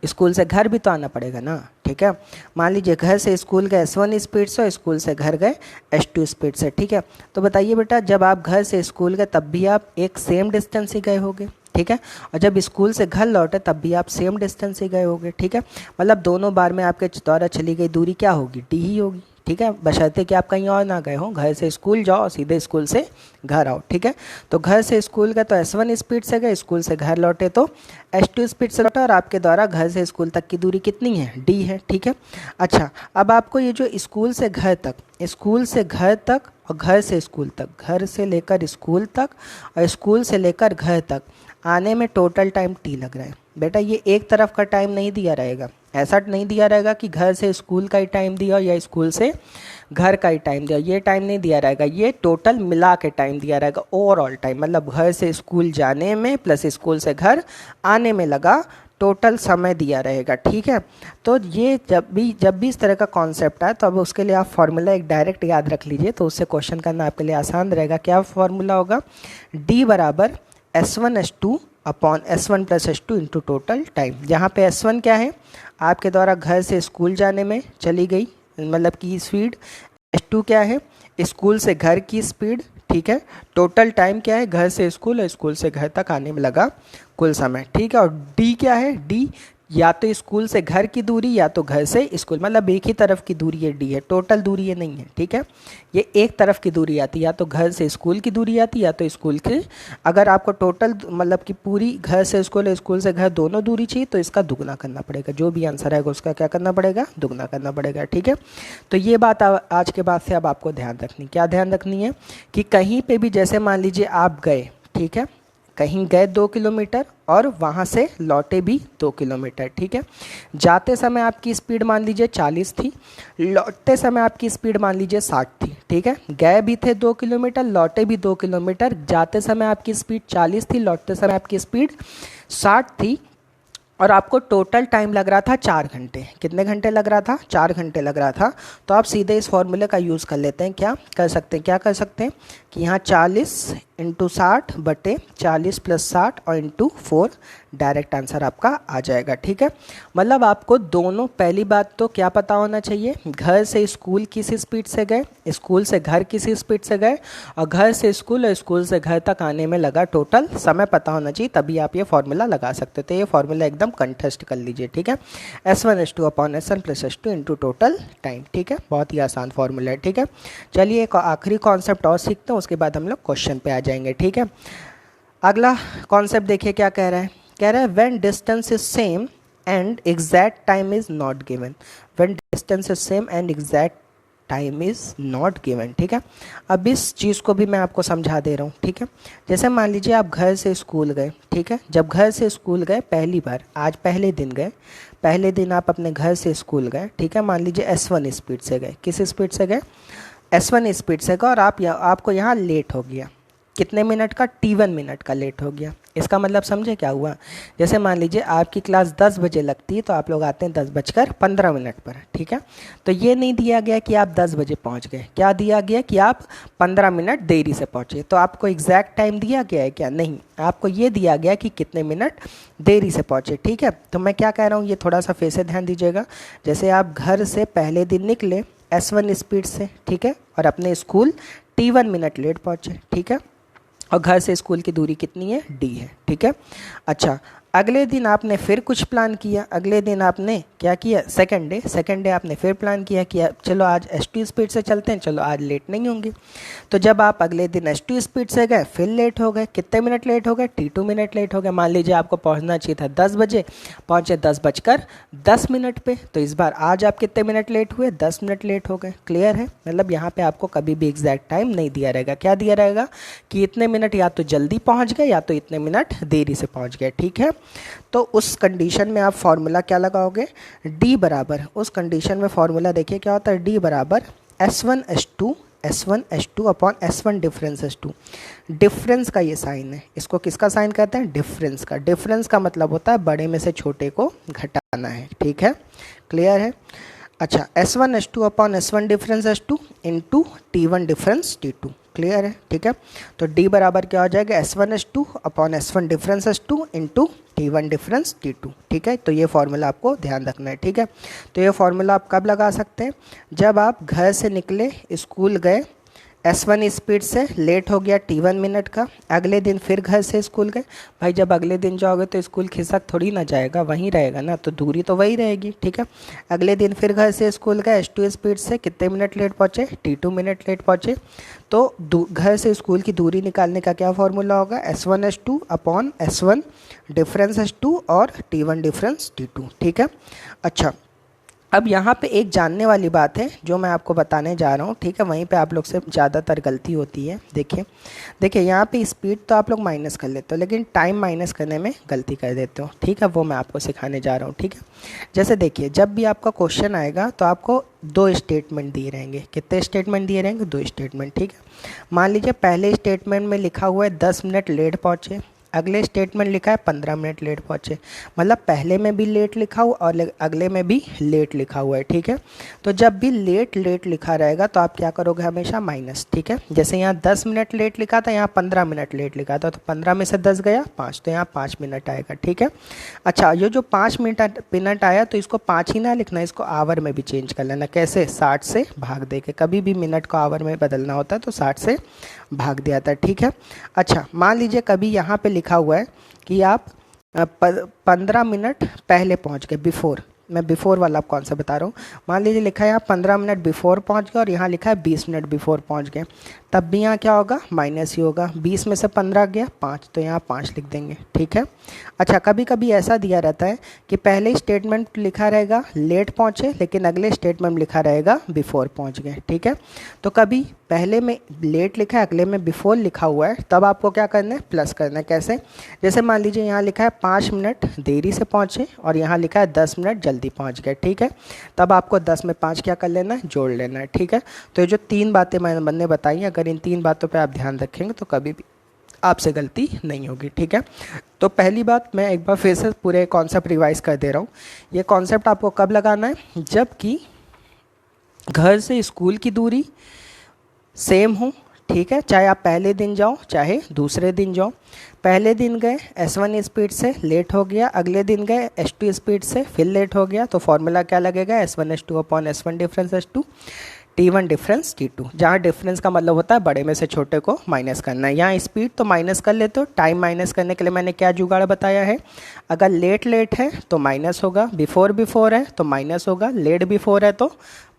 स्कूल से घर भी तो आना पड़ेगा ना, ठीक है। मान लीजिए घर से स्कूल गए s1 स्पीड से और स्कूल से घर गए s2 स्पीड से, ठीक है। तो बताइए बेटा, जब आप घर से स्कूल गए तब भी आप एक सेम डिस्टेंस ही गए होगे, ठीक है, और जब स्कूल से घर लौटे तब भी आप सेम डिस्टेंस ही गए होगे, ठीक है। मतलब दोनों बार में आपके द्वारा चली गई दूरी क्या होगी, d ही होगी, ठीक है, बशर्ते कि आप कहीं और ना गए हो, घर से स्कूल जाओ सीधे स्कूल से घर आओ, ठीक है। तो घर से स्कूल गए तो s1 स्पीड से गए, स्कूल से घर लौटे तो s2 स्पीड से लौटे और आपके द्वारा घर से स्कूल तक की दूरी कितनी है, d है, ठीक है। अच्छा अब आपको ये जो स्कूल से घर तक और घर से स्कूल तक, घर से लेकर स्कूल तक और स्कूल से लेकर घर तक आने में टोटल टाइम t लग रहा है। बेटा ये एक तरफ का टाइम नहीं दिया रहेगा, ऐसा नहीं दिया रहेगा कि घर से स्कूल का ही टाइम दिया या स्कूल से घर का ही टाइम दिया, ये टाइम नहीं दिया रहेगा, ये टोटल मिला के टाइम दिया रहेगा, ओवरऑल टाइम, मतलब घर से स्कूल जाने में प्लस स्कूल से घर आने में लगा टोटल समय दिया रहेगा, ठीक है। तो ये जब भी इस तरह का कॉन्सेप्ट है तो अब उसके लिए आप फार्मूला एक डायरेक्ट याद रख लीजिए, तो उससे क्वेश्चन करना आपके लिए आसान रहेगा। क्या फार्मूला होगा, d बराबर s1 s2 upon S1 plus S2 into total time. जहाँ पे S1 क्या है, आपके द्वारा घर से स्कूल जाने में चली गई मतलब की स्पीड। S2 क्या है, स्कूल से घर की स्पीड, ठीक है। टोटल टाइम क्या है, घर से स्कूल और स्कूल से घर तक आने में लगा कुल समय, ठीक है। और D क्या है, D या तो स्कूल से घर की दूरी या तो घर से स्कूल, मतलब एक ही तरफ की दूरी ये D है, टोटल दूरी ये नहीं है, ठीक है। ये एक तरफ की दूरी आती है, या तो घर से स्कूल की दूरी आती है या तो स्कूल की। अगर आपको टोटल मतलब कि पूरी घर से स्कूल और स्कूल से घर दोनों दूरी चाहिए तो इसका दुगना करना पड़ेगा। जो भी आंसर आएगा उसका क्या करना पड़ेगा, दुगना करना पड़ेगा, ठीक है। तो ये बात आज के बाद से अब आपको ध्यान रखनी, क्या ध्यान रखनी है कि कहीं पे भी जैसे मान लीजिए आप गए, ठीक है, कहीं गए 2 किलोमीटर और वहाँ से लौटे भी 2 किलोमीटर, ठीक है। जाते समय आपकी स्पीड मान लीजिए 40 थी, लौटते समय आपकी स्पीड मान लीजिए 60 थी, ठीक है। गए भी थे 2 किलोमीटर, लौटे भी 2 किलोमीटर, जाते समय आपकी स्पीड 40 थी, लौटते समय आपकी स्पीड 60 थी, और आपको टोटल टाइम लग रहा था 4 घंटे। कितने घंटे लग रहा था, 4 घंटे लग रहा था। तो आप सीधे इस फॉर्मूले का यूज़ कर लेते हैं, क्या कर सकते हैं, क्या कर सकते हैं कि यहाँ 40 इंटू 60 बटे 40 प्लस 60 और इंटू 4, डायरेक्ट आंसर आपका आ जाएगा, ठीक है। मतलब आपको दोनों, पहली बात तो क्या पता होना चाहिए, घर से स्कूल किस स्पीड से गए, स्कूल से घर किस स्पीड से गए, और घर से स्कूल और स्कूल से घर तक आने में लगा टोटल समय पता होना चाहिए, तभी आप ये फॉर्मूला लगा सकते हो। तो ये फॉर्मूला एकदम कंटेस्ट कर लीजिए, ठीक है। S1 S2 upon S1 plus S2 into total time, ठीक है। बहुत ही आसान फॉर्मूला है, ठीक है। चलिए एक आखिरी कॉन्सेप्ट और सीखते हैं, उसके बाद हम लोग क्वेश्चन पे आ जाएंगे, ठीक है। अगला कॉन्सेप्ट देखिए क्या कह रहा है, कह रहा है when distance is same and exact time is not given. When distance is same and exact time is not given, ठीक है। अब इस चीज़ को भी मैं आपको समझा दे रहा हूँ, ठीक है। जैसे मान लीजिए आप घर से स्कूल गए, ठीक है। जब घर से स्कूल गए पहली बार, आज पहले दिन गए, पहले दिन आप अपने घर से स्कूल गए, ठीक है। मान लीजिए S1 स्पीड से गए, किस स्पीड से गए, S1 स्पीड से गए, और आपको यहाँ लेट हो गया, कितने मिनट का, T1 मिनट का लेट हो गया। इसका मतलब समझे क्या हुआ, जैसे मान लीजिए आपकी क्लास 10 बजे लगती है तो आप लोग आते हैं 10:15 पर, ठीक है। तो ये नहीं दिया गया कि आप 10 बजे पहुंच गए, क्या दिया गया कि आप 15 मिनट देरी से पहुंचे। तो आपको एग्जैक्ट टाइम दिया गया है क्या, नहीं, आपको ये दिया गया कि कितने मिनट देरी से पहुंचे, ठीक है। तो मैं क्या कह रहा हूँ, ये थोड़ा सा फिर से ध्यान दीजिएगा। जैसे आप घर से पहले दिन निकले S1 स्पीड से, ठीक है, और अपने स्कूल T1 मिनट लेट पहुँचे, ठीक है। और घर से स्कूल की दूरी कितनी है, D है, ठीक है। अच्छा, अगले दिन आपने फिर कुछ प्लान किया, अगले दिन आपने क्या किया, सेकंड डे आपने फिर प्लान किया कि चलो आज S2 स्पीड से चलते हैं, चलो आज लेट नहीं होंगे। तो जब आप अगले दिन S2 स्पीड से गए फिर लेट हो गए, कितने मिनट लेट हो गए, T2 मिनट लेट हो गए। मान लीजिए आपको पहुंचना चाहिए था 10 बजे, पहुंचे 10:10 पे, तो इस बार आज आप कितने मिनट लेट हुए, 10 मिनट लेट हो गए। क्लियर है, मतलब यहाँ पे आपको कभी भी एग्जैक्ट टाइम नहीं दिया रहेगा, क्या दिया रहेगा कि इतने मिनट या तो जल्दी पहुँच गए या तो इतने मिनट देरी से पहुँच गए, ठीक है। तो उस कंडीशन में आप फॉर्मूला क्या लगाओगे, D बराबर, उस कंडीशन में फॉर्मूला देखिए क्या होता है, D बराबर S1 S2 upon S1 difference S2। Difference का ये साइन है, इसको किसका साइन कहते हैं, डिफरेंस का। डिफरेंस का मतलब होता है बड़े में से छोटे को घटाना है, ठीक है। क्लियर है। अच्छा, S1 S2 upon S1 difference S2 into T1 difference T2, clear है, ठीक है। तो D बराबर क्या हो जाएगा, S1 S2 upon S1 difference S2 into T1 difference T2, ठीक है। तो ये फॉर्मूला आपको ध्यान रखना है, ठीक है। तो ये फॉर्मूला आप कब लगा सकते हैं, जब आप घर से निकले, स्कूल गए, S1 स्पीड से, लेट हो गया T1 मिनट का, अगले दिन फिर घर से स्कूल गए। भाई जब अगले दिन जाओगे तो स्कूल खिसक थोड़ी ना जाएगा, वहीं रहेगा ना, तो दूरी तो वही रहेगी, ठीक है। अगले दिन फिर घर से स्कूल गए S2 स्पीड से, कितने मिनट लेट पहुँचे, T2 मिनट लेट पहुँचे। तो घर से स्कूल की दूरी निकालने का क्या फॉर्मूला होगा, S1 S2 upon S1 difference S2 और T1 डिफरेंस T2, ठीक है। अच्छा, अब यहाँ पे एक जानने वाली बात है जो मैं आपको बताने जा रहा हूँ, ठीक है। वहीं पे आप लोग से ज़्यादातर गलती होती है। देखिए यहाँ पे स्पीड तो आप लोग माइनस कर लेते हो, लेकिन टाइम माइनस करने में गलती कर देते हो, ठीक है। वो मैं आपको सिखाने जा रहा हूँ, ठीक है। जैसे देखिए, जब भी आपका क्वेश्चन आएगा तो आपको 2 स्टेटमेंट दिए रहेंगे। कितने स्टेटमेंट दिए रहेंगे, 2 स्टेटमेंट, ठीक है। मान लीजिए पहले स्टेटमेंट में लिखा हुआ है 10 मिनट लेट पहुँचे, अगले स्टेटमेंट लिखा है 15 मिनट लेट पहुँचे, मतलब पहले में भी लेट लिखा हुआ और अगले में भी लेट लिखा हुआ है, ठीक है। तो जब भी लेट लेट लिखा रहेगा तो आप क्या करोगे, हमेशा माइनस, ठीक है। जैसे यहाँ 10 मिनट लेट लिखा था, यहाँ 15 मिनट लेट लिखा था, तो 15 में से 10 गया 5, तो यहाँ 5 मिनट आएगा, ठीक है। अच्छा, ये जो 5 मिनट आया तो इसको 5 ही ना लिखना, इसको आवर में भी चेंज कर लेना। कैसे, 60 से भाग दे के, कभी भी मिनट को आवर में बदलना होता है तो 60 से भाग दिया था, ठीक है। अच्छा, मान लीजिए कभी यहाँ पे लिखा हुआ है कि आप 15 मिनट पहले पहुँच गए, बिफोर, मैं बिफोर वाला आप कौन सा बता रहा हूँ। मान लीजिए लिखा है आप 15 मिनट बिफोर पहुँच गए और यहाँ लिखा है 20 मिनट बिफोर पहुँच गए, तब भी यहाँ क्या होगा, माइनस ही होगा। 20 में से 15 गया 5, तो यहाँ 5 लिख देंगे, ठीक है। अच्छा, कभी कभी ऐसा दिया रहता है कि पहले स्टेटमेंट लिखा रहेगा लेट पहुँचे, लेकिन अगले स्टेटमेंट लिखा रहेगा बिफोर पहुँच गए, ठीक है। तो कभी पहले में लेट लिखा है, अगले में बिफोर लिखा हुआ है, तब आपको क्या करना है, प्लस करना है। कैसे, जैसे मान लीजिए यहाँ लिखा है 5 मिनट देरी से पहुँचे और यहाँ लिखा है 10 मिनट जल्दी पहुँच गए, ठीक है। तब आपको 10 में 5 क्या कर लेना है, जोड़ लेना है, ठीक है। तो ये जो 3 बातें मैंने बताई, अगर इन 3 बातों पे आप ध्यान रखेंगे तो कभी भी आपसे गलती नहीं होगी, ठीक है। तो पहली बात, मैं एक बार फिर से पूरे कॉन्सेप्ट रिवाइज कर दे रहा हूँ। ये कॉन्सेप्ट आपको कब लगाना है, जबकि घर से स्कूल की दूरी सेम हो, ठीक है। चाहे आप पहले दिन जाओ चाहे दूसरे दिन जाओ। पहले दिन गए S1 स्पीड से, लेट हो गया, अगले दिन गए S2 स्पीड से, फिर लेट हो गया, तो फॉर्मूला क्या लगेगा, S1 S2 upon S1 difference S2, T1 difference T2, जहाँ डिफरेंस का मतलब होता है बड़े में से छोटे को माइनस करना है। यहाँ स्पीड तो माइनस कर लेते हो, टाइम माइनस करने के लिए मैंने क्या जुगाड़ बताया है, अगर लेट लेट है तो माइनस होगा, बिफोर बिफोर है तो माइनस होगा, लेट बिफोर है तो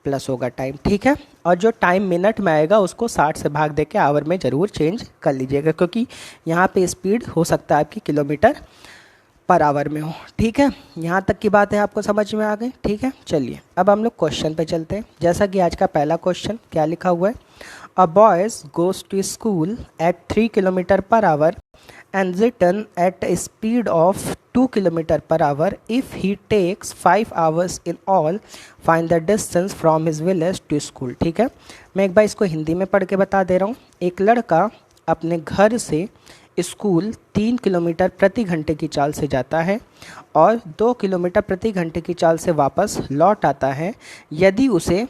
प्लस होगा टाइम, ठीक है। और जो टाइम मिनट में आएगा उसको 60 से भाग दे के आवर में ज़रूर चेंज कर लीजिएगा, क्योंकि यहाँ पे स्पीड हो सकता है आपकी किलोमीटर पर आवर में हो, ठीक है। यहाँ तक की बात है आपको समझ में आ गई, ठीक है। चलिए अब हम लोग क्वेश्चन पे चलते हैं। जैसा कि आज का पहला क्वेश्चन क्या लिखा हुआ है, a boys goes to school at 3 kilometre per hour and return at a speed of 2 km per hour. If he takes 5 hours in all, find the distance from his village to school. ठीक है, मैं एक बार इसको हिंदी में पढ़ के बता दे रहा हूँ। एक लड़का अपने घर से स्कूल 3 किलोमीटर प्रति घंटे की चाल से जाता है और 2 किलोमीटर प्रति घंटे की चाल से वापस लौट आता है। यदि उसे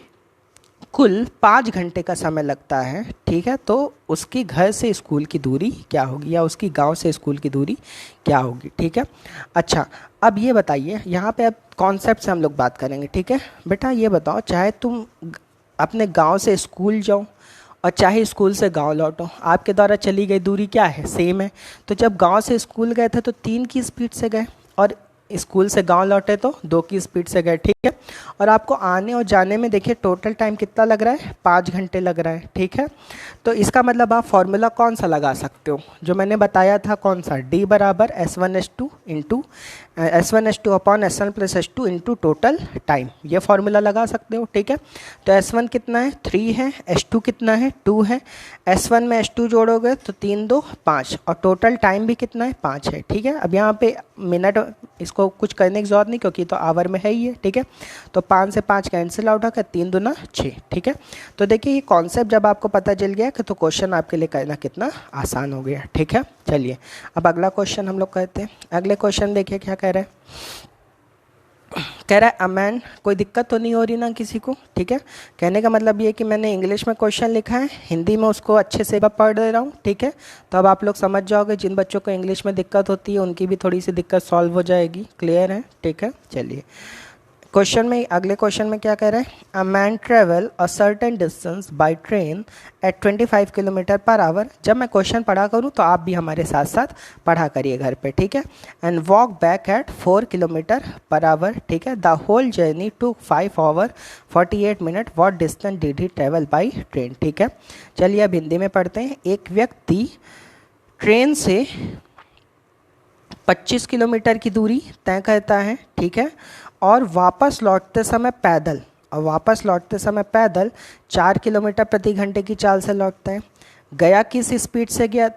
कुल 5 घंटे का समय लगता है, ठीक है, तो उसकी घर से स्कूल की दूरी क्या होगी, या उसकी गांव से स्कूल की दूरी क्या होगी, ठीक है। अच्छा, अब ये बताइए, यहाँ पे अब कॉन्सेप्ट से हम लोग बात करेंगे, ठीक है। बेटा ये बताओ, चाहे तुम अपने गांव से स्कूल जाओ और चाहे स्कूल से गांव लौटो, आपके द्वारा चली गई दूरी क्या है, सेम है। तो जब गांव से स्कूल गए थे तो 3 की स्पीड से गए और स्कूल से गांव लौटे तो 2 की स्पीड से गए, ठीक है। और आपको आने और जाने में देखिए टोटल टाइम कितना लग रहा है, 5 घंटे लग रहा है, ठीक है। तो इसका मतलब आप फॉर्मूला कौन सा लगा सकते हो, जो मैंने बताया था, कौन सा, D बराबर S1 S2 upon S1 plus S2 into total time, ये फॉर्मूला लगा सकते हो, ठीक है। तो S1 कितना है, 3 है, S2 कितना है, 2 है, S1 में S2 जोड़ोगे तो 3 2 5 और टोटल टाइम भी कितना है, 5 है, ठीक है। अब यहाँ पे मिनट इसको कुछ करने की जरूरत नहीं, क्योंकि तो आवर में है ही है, ठीक है। तो 5 से 5 कैंसिल आउट होगा, 3 दूना 6, ठीक है। तो देखिए ये कॉन्सेप्ट जब आपको पता चल गया कि तो क्वेश्चन आपके लिए करना कितना आसान हो गया, ठीक है। चलिए अब अगला क्वेश्चन हम लोग करते हैं। अगले क्वेश्चन देखिए क्या कह रहा है, कह रहा है अमैन, कोई दिक्कत तो नहीं हो रही ना किसी को, ठीक है। कहने का मतलब ये है कि मैंने इंग्लिश में क्वेश्चन लिखा है, हिंदी में उसको अच्छे से पढ़ दे रहा हूँ, ठीक है। तो अब आप लोग समझ जाओगे, जिन बच्चों को इंग्लिश में दिक्कत होती है उनकी भी थोड़ी सी दिक्कत सॉल्व हो जाएगी, क्लियर है, ठीक है। चलिए क्वेश्चन में, अगले क्वेश्चन में क्या कह रहा है, a man travel a certain distance by train eight 25 kilometre per our. जब मैं क्वेश्चन पढ़ा करूँ तो आप भी हमारे साथ साथ पढ़ा करिए घर पे, ठीक है। And walk back at 4 kilometre per hour, ठीक है। The whole journey to 5 hour 48 minute, what distance did he travel by train, ठीक है। चलिए अब हिंदी में पढ़ते हैं। एक व्यक्ति ट्रेन से 25 किलोमीटर की दूरी तय करता है, ठीक है, और वापस लौटते समय पैदल 4 किलोमीटर प्रति घंटे की चाल से लौटते हैं। गया किस स्पीड से गया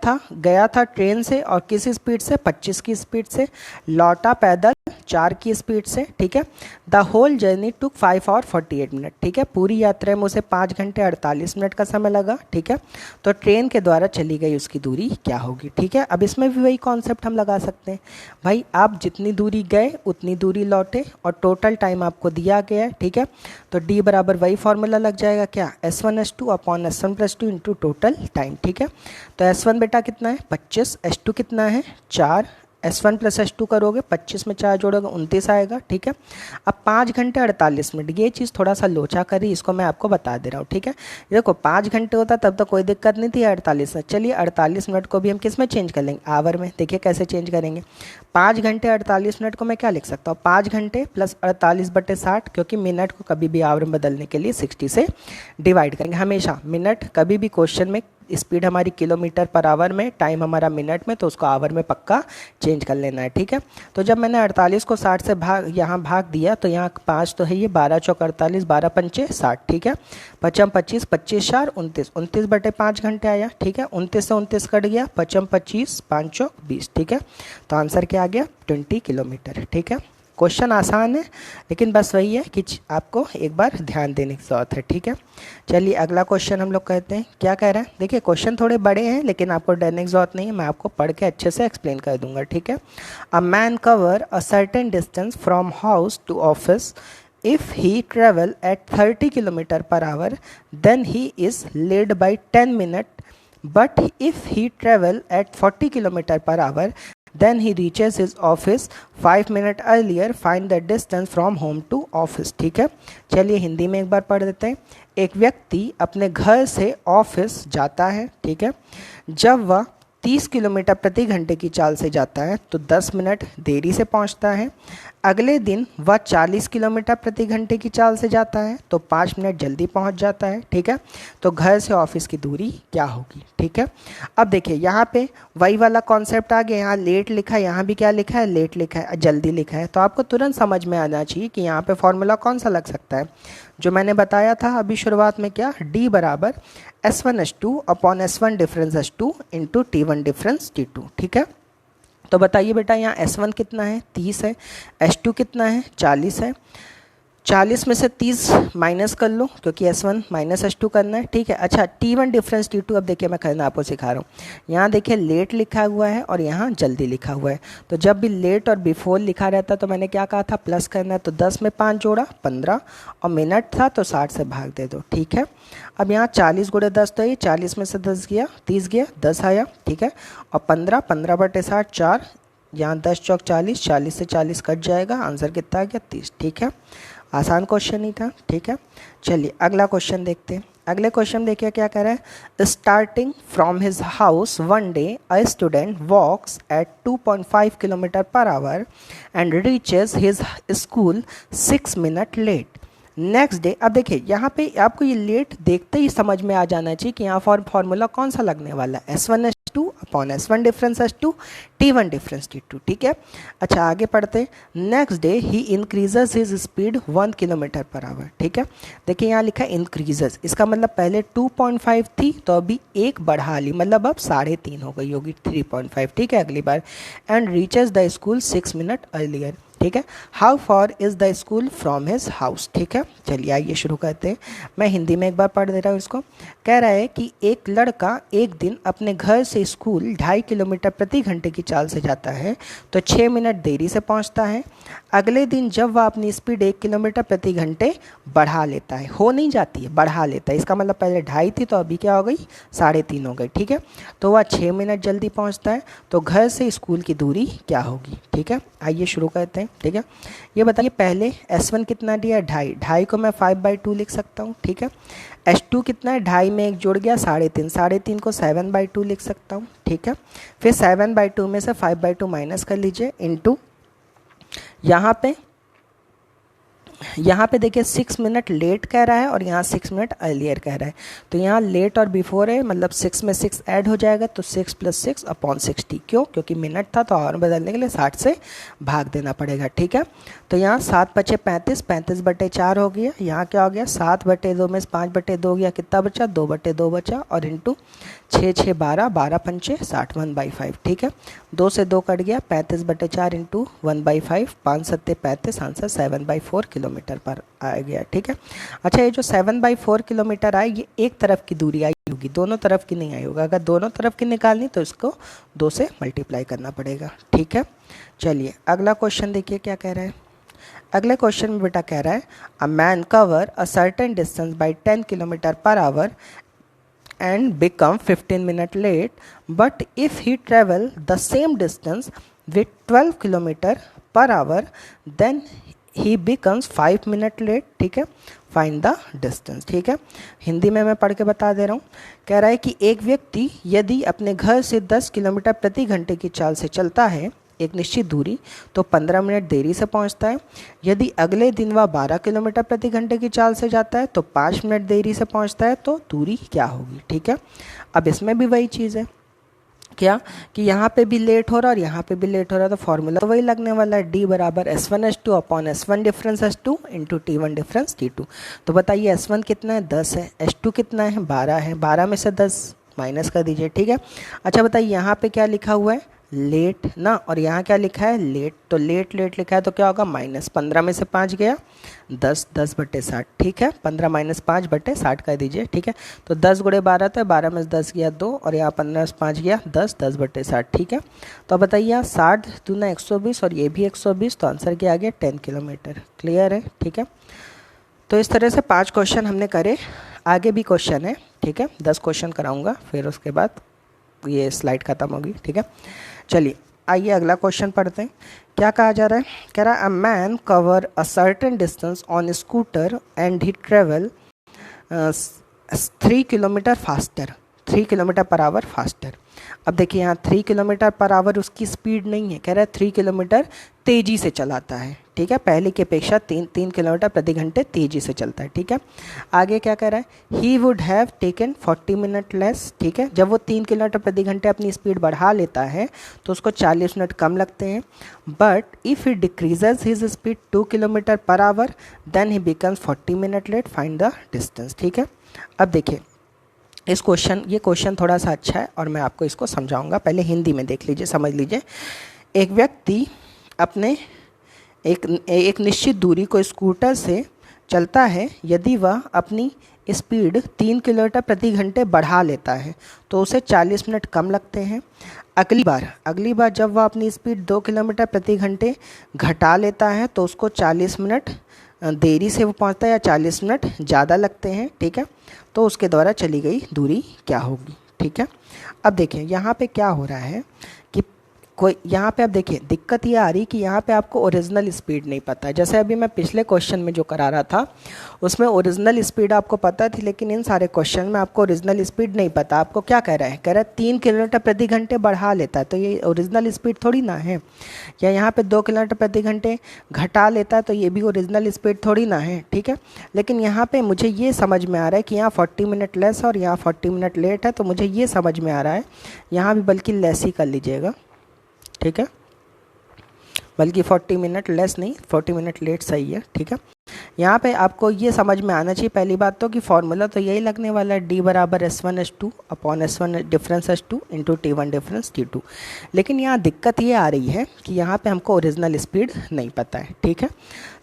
था ट्रेन से, और किस स्पीड से, 25 की स्पीड से। लौटा पैदल 4 की स्पीड से, ठीक है। द होल जर्नी टुक 5 और 48 मिनट, ठीक है। पूरी यात्रा में उसे 5 घंटे 48 मिनट का समय लगा, ठीक है। तो ट्रेन के द्वारा चली गई उसकी दूरी क्या होगी, ठीक है। अब इसमें भी वही कॉन्सेप्ट हम लगा सकते हैं भाई, आप जितनी दूरी गए उतनी दूरी लौटे और टोटल टाइम आपको दिया गया है, ठीक है। तो डी बराबर वही फॉर्मूला लग जाएगा क्या, S1 upon S1+2 into total time, ठीक है। तो S1 बेटा कितना है 25, S2 कितना है 4, S1 प्लस S2 करोगे 25 में 4 जोड़ोगे 29 आएगा, ठीक है। अब 5 घंटे 48 मिनट, ये चीज़ थोड़ा सा लोचा करी, इसको मैं आपको बता दे रहा हूँ, ठीक है। देखो 5 घंटे होता तब तो कोई दिक्कत नहीं थी, 48 मिनट, चलिए 48 मिनट को भी हम किस में चेंज कर लेंगे, आवर में। देखिए कैसे चेंज करेंगे, 5 घंटे 48 मिनट को मैं क्या लिख सकता हूँ, 5 घंटे प्लस 48/60, क्योंकि मिनट को कभी भी आवर में बदलने के लिए 60 से डिवाइड करेंगे हमेशा। मिनट कभी भी क्वेश्चन में स्पीड हमारी किलोमीटर पर आवर में, टाइम हमारा मिनट में, तो उसको आवर में पक्का चेंज कर लेना है, ठीक है। तो जब मैंने 48 को 60 से यहाँ भाग दिया तो यहाँ 5 तो है, ये 12 चौक 48, 12 पंचे 60, ठीक है। 55 25, 25 4 29, 29/5 घंटे आया, ठीक है। 29 से 29 कट गया, 55 25, 5 चौक 20, ठीक है। तो आंसर क्या आ गया 20 किलोमीटर, ठीक है। क्वेश्चन आसान है, लेकिन बस वही है कि आपको एक बार ध्यान देने की ज़रूरत है, ठीक है। चलिए अगला क्वेश्चन हम लोग कहते हैं, क्या कह रहे हैं, देखिए क्वेश्चन थोड़े बड़े हैं लेकिन आपको डरने की ज़रूरत नहीं है, मैं आपको पढ़ के अच्छे से एक्सप्लेन कर दूंगा, ठीक है। A man cover a certain distance from house to office if he travel at 30 kilometer per hour then he is late by 10 minutes, but if he travel at 40 kilometer per hour then he reaches his office 5 minutes earlier, find the distance from home to office, ठीक है। चलिए हिंदी में एक बार पढ़ देते हैं। एक व्यक्ति अपने घर से ऑफिस जाता है, ठीक है। जब वह 30 किलोमीटर प्रति घंटे की चाल से जाता है तो 10 मिनट देरी से पहुंचता है। अगले दिन वह 40 किलोमीटर प्रति घंटे की चाल से जाता है तो 5 मिनट जल्दी पहुंच जाता है, ठीक है। तो घर से ऑफिस की दूरी क्या होगी, ठीक है। अब देखिए यहाँ पे वही वाला कॉन्सेप्ट आ गया, यहाँ लेट लिखा है, यहाँ भी क्या लिखा है लेट लिखा है, जल्दी लिखा है, तो आपको तुरंत समझ में आना चाहिए कि यहाँ पे फॉर्मूला कौन सा लग सकता है, जो मैंने बताया था अभी शुरुआत में, क्या, D बराबर S1 upon S1 difference S2 into T1 difference T2, ठीक है। तो बताइए बेटा यहाँ S1 कितना है 30 है, S2 कितना है 40 है, 40 में से 30 माइनस कर लो क्योंकि S1 माइनस S2 करना है, ठीक है। अच्छा T1 डिफरेंस T2, अब देखिए मैं करना आपको सिखा रहा हूँ। यहाँ देखिए लेट लिखा हुआ है और यहाँ जल्दी लिखा हुआ है, तो जब भी लेट और बिफोर लिखा रहता तो मैंने क्या कहा था प्लस करना है, तो 10 में 5 जोड़ा 15, और मिनट था तो 60 से भाग दे दो, ठीक है। अब यहाँ 40 गुणे 10 तो ये 40 में से 10 गया 30 गया 10 आया, ठीक है। और 15 15/60 4, यहाँ 10 चौक 40, 40 से 40 कट जाएगा, आंसर कितना आ गया 30, ठीक है। आसान क्वेश्चन ही था, ठीक है। चलिए अगला क्वेश्चन देखते हैं। अगले क्वेश्चन देखिए क्या कह रहा है, starting from his house one day a student walks at 2.5 kilometre per hour and reaches his school 6 minute late next day. अब देखिए यहाँ पे आपको ये लेट देखते ही समझ में आ जाना चाहिए कि यहाँ फॉर्मूला कौन सा लगने वाला है, S1 S2 upon S1 difference S2 T1 difference T2, ठीक है। अच्छा आगे पढ़ते, next day he increases his speed 1 kilometre per hour, ठीक है। देखिए यहाँ लिखा है इंक्रीजेस, इसका मतलब पहले 2.5 थी तो अभी एक बढ़ा ली, मतलब अब 3.5 हो गई होगी 3.5, ठीक है अगली बार। And reaches the school 6 minute earlier, ठीक है। How far is the school from his house, ठीक है। चलिए आइए शुरू करते हैं, मैं हिंदी में एक बार पढ़ दे रहा हूँ इसको। कह रहा है कि एक लड़का एक दिन अपने घर से स्कूल 2.5 किलोमीटर प्रति घंटे की चाल से जाता है तो 6 मिनट देरी से पहुँचता है। अगले दिन जब वह अपनी स्पीड 1 किलोमीटर प्रति घंटे बढ़ा लेता है, हो नहीं जाती है बढ़ा लेता है, इसका मतलब पहले 2.5 थी तो अभी क्या हो गई 3.5 हो गई, ठीक है। तो वह 6 मिनट जल्दी पहुँचता है, तो घर से स्कूल की दूरी क्या होगी, ठीक है। आइए शुरू करते हैं, ठीक है। ये बताइए पहले S1 कितना दिया 2.5, 2.5 को मैं 5/2 लिख सकता हूँ, ठीक है। S2 कितना है 2.5 में 1 जुड़ गया 3.5, 3.5 को 7/2 लिख सकता हूँ, ठीक है। फिर 7/2 में से 5/2 माइनस कर लीजिए, इंटू यहाँ पे यहाँ पे देखिए 6 मिनट लेट कह रहा है और यहाँ 6 मिनट अर्लियर कह रहा है, तो यहाँ लेट और बिफोर है, मतलब 6 में 6 ऐड हो जाएगा, तो 6 + 6 अपॉन 60। क्यों? क्योंकि मिनट था तो आवर बदलने के लिए 60 से भाग देना पड़ेगा। ठीक है, तो यहाँ 7 × 5 = 35, 35/4 हो गया। यहाँ क्या हो गया, 7/2 में 5/2 गया, कितना बचा, 2/2 बचा, और इंटू 6 × 6 = 12, 12 × 5 = 60, 1/5। ठीक है, 2 से 2 कट गया, 35/4 इंटू 1/5, 5 × 7 = 35, आंसर 7/4 किलोमीटर पर आ गया। ठीक है, अच्छा ये जो 7/4 किलोमीटर आए, ये एक तरफ की दूरी आई होगी, दोनों तरफ की नहीं आई होगा। अगर दोनों तरफ की निकालनी तो इसको 2 से मल्टीप्लाई करना पड़ेगा। ठीक है, चलिए अगला क्वेश्चन देखिए क्या कह रहा है। अगले क्वेश्चन में बेटा कह रहा है, a man cover a certain distance bye 10 km/h and become 15 minutes late, but if he travel the same distance with 12 km/h, then he becomes 5 minutes late। ठीक है, फाइंड द डिस्टेंस। ठीक है, हिंदी में मैं पढ़ के बता दे रहा हूँ। कह रहा है कि एक व्यक्ति यदि अपने घर से 10 किलोमीटर प्रति घंटे की चाल से चलता है एक निश्चित दूरी, तो 15 मिनट देरी से पहुंचता है। यदि अगले दिन वह 12 किलोमीटर प्रति घंटे की चाल से जाता है तो 5 मिनट देरी से पहुंचता है, तो दूरी क्या होगी। ठीक है, अब इसमें भी वही चीज़ है, क्या कि यहाँ पे भी लेट हो रहा है और यहाँ पे भी लेट हो रहा है, तो फॉर्मूला तो वही लगने वाला है, D = S1 S2 upon S1 difference S2 into T1 difference T2। तो बताइए S1 कितना है, 10 है, S2 कितना है, 12 है, 12 में से 10 माइनस कर दीजिए। ठीक है, अच्छा बताइए यहाँ पे क्या लिखा हुआ है, लेट ना, और यहाँ क्या लिखा है, लेट, तो लेट लेट लिखा है तो क्या होगा, माइनस 15 में से 5 गया, 10, 10/60। ठीक है, 15 - 5/60 कर दीजिए। ठीक है, तो 10 × 12 तो 12 में से 10 गया 2, और यहाँ 15 में से 5 गया 10, 10/60। ठीक है, तो अब बताइए यहाँ 60 × 2 = 120 और ये भी 120, तो आंसर क्या आ गया, 10 किलोमीटर। क्लियर है। ठीक है, तो इस तरह से 5 क्वेश्चन हमने करे, आगे भी क्वेश्चन है। ठीक है, 10 क्वेश्चन कराऊंगा, फिर उसके बाद ये स्लाइड खत्म होगी। ठीक है, चलिए आइए अगला क्वेश्चन पढ़ते हैं। क्या कहा जा रहा है, कह रहा है a man cover a certain distance on scooter and he travel 3 km faster, 3 km/h faster. अब देखिए यहाँ 3 km/h उसकी स्पीड नहीं है, कह रहा है 3 किलोमीटर तेज़ी से चलाता है। ठीक है, पहले की अपेक्षा 3 किलोमीटर प्रति घंटे तेज़ी से चलता है। ठीक है, आगे क्या कह रहा है, ही would have taken 40 minute less. ठीक है, जब वो 3 किलोमीटर प्रति घंटे अपनी स्पीड बढ़ा लेता है तो उसको 40 मिनट कम लगते हैं। But if he decreases his speed 2 km/h then he becomes 40 minute late, find the distance. ठीक है, अब देखिए ये क्वेश्चन थोड़ा सा अच्छा है और मैं आपको इसको समझाऊंगा। पहले हिंदी में देख लीजिए, समझ लीजिए। एक व्यक्ति अपने एक निश्चित दूरी को स्कूटर से चलता है, यदि वह अपनी स्पीड 3 किलोमीटर प्रति घंटे बढ़ा लेता है तो उसे 40 मिनट कम लगते हैं। अगली बार जब वह अपनी स्पीड 2 किलोमीटर प्रति घंटे घटा लेता है तो उसको 40 मिनट देरी से वो पहुंचता है या 40 मिनट ज़्यादा लगते हैं। ठीक है, तो उसके द्वारा चली गई दूरी क्या होगी। ठीक है, अब देखिए यहाँ पे क्या हो रहा है कि कोई यहाँ पे अब देखिए दिक्कत ये आ रही कि यहाँ पे आपको ओरिजिनल स्पीड नहीं पता है। जैसे अभी मैं पिछले क्वेश्चन में जो करा रहा था उसमें ओरिजिनल स्पीड आपको पता थी, लेकिन इन सारे क्वेश्चन में आपको ओरिजिनल स्पीड नहीं पता। आपको क्या कह रहा है, 3 किलोमीटर प्रति घंटे बढ़ा लेता है, तो ये ओरिजिनल स्पीड थोड़ी ना है। या यहाँ पे 2 किलोमीटर प्रति घंटे घटा लेता है तो ये भी ओरिजिनल स्पीड थोड़ी ना है। ठीक है, लेकिन यहाँ पे मुझे ये समझ में आ रहा है कि यहाँ 40 मिनट लेस और यहाँ 40 मिनट लेट है, तो मुझे ये समझ में आ रहा है यहाँ भी बल्कि लेस ही कर लीजिएगा। ठीक है, बल्कि 40 मिनट लेस नहीं, 40 मिनट लेट सही है। ठीक है, यहाँ पे आपको ये समझ में आना चाहिए पहली बात तो कि फॉर्मूला तो यही लगने वाला है, D = S1 S2 upon S1 difference S2 into T1 difference T2। लेकिन यहाँ दिक्कत ये आ रही है कि यहाँ पे हमको ओरिजिनल स्पीड नहीं पता है। ठीक है,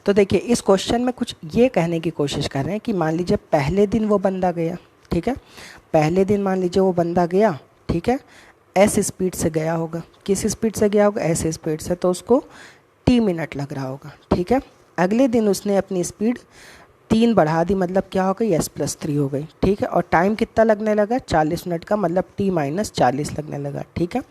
तो देखिए इस क्वेश्चन में कुछ ये कहने की कोशिश कर रहे हैं कि मान लीजिए पहले दिन वो बंदा गया। ठीक है, पहले दिन मान लीजिए वो बंदा गया, ठीक है, एस स्पीड से गया होगा। किस स्पीड से गया होगा, एस स्पीड से, तो उसको T मिनट लग रहा होगा। ठीक है, अगले दिन उसने अपनी स्पीड 3 बढ़ा दी, मतलब क्या हो गई, S+3 हो गई। ठीक है, और टाइम कितना लगने लगा, 40 मिनट का, मतलब T - 40 लगने लगा। ठीक है,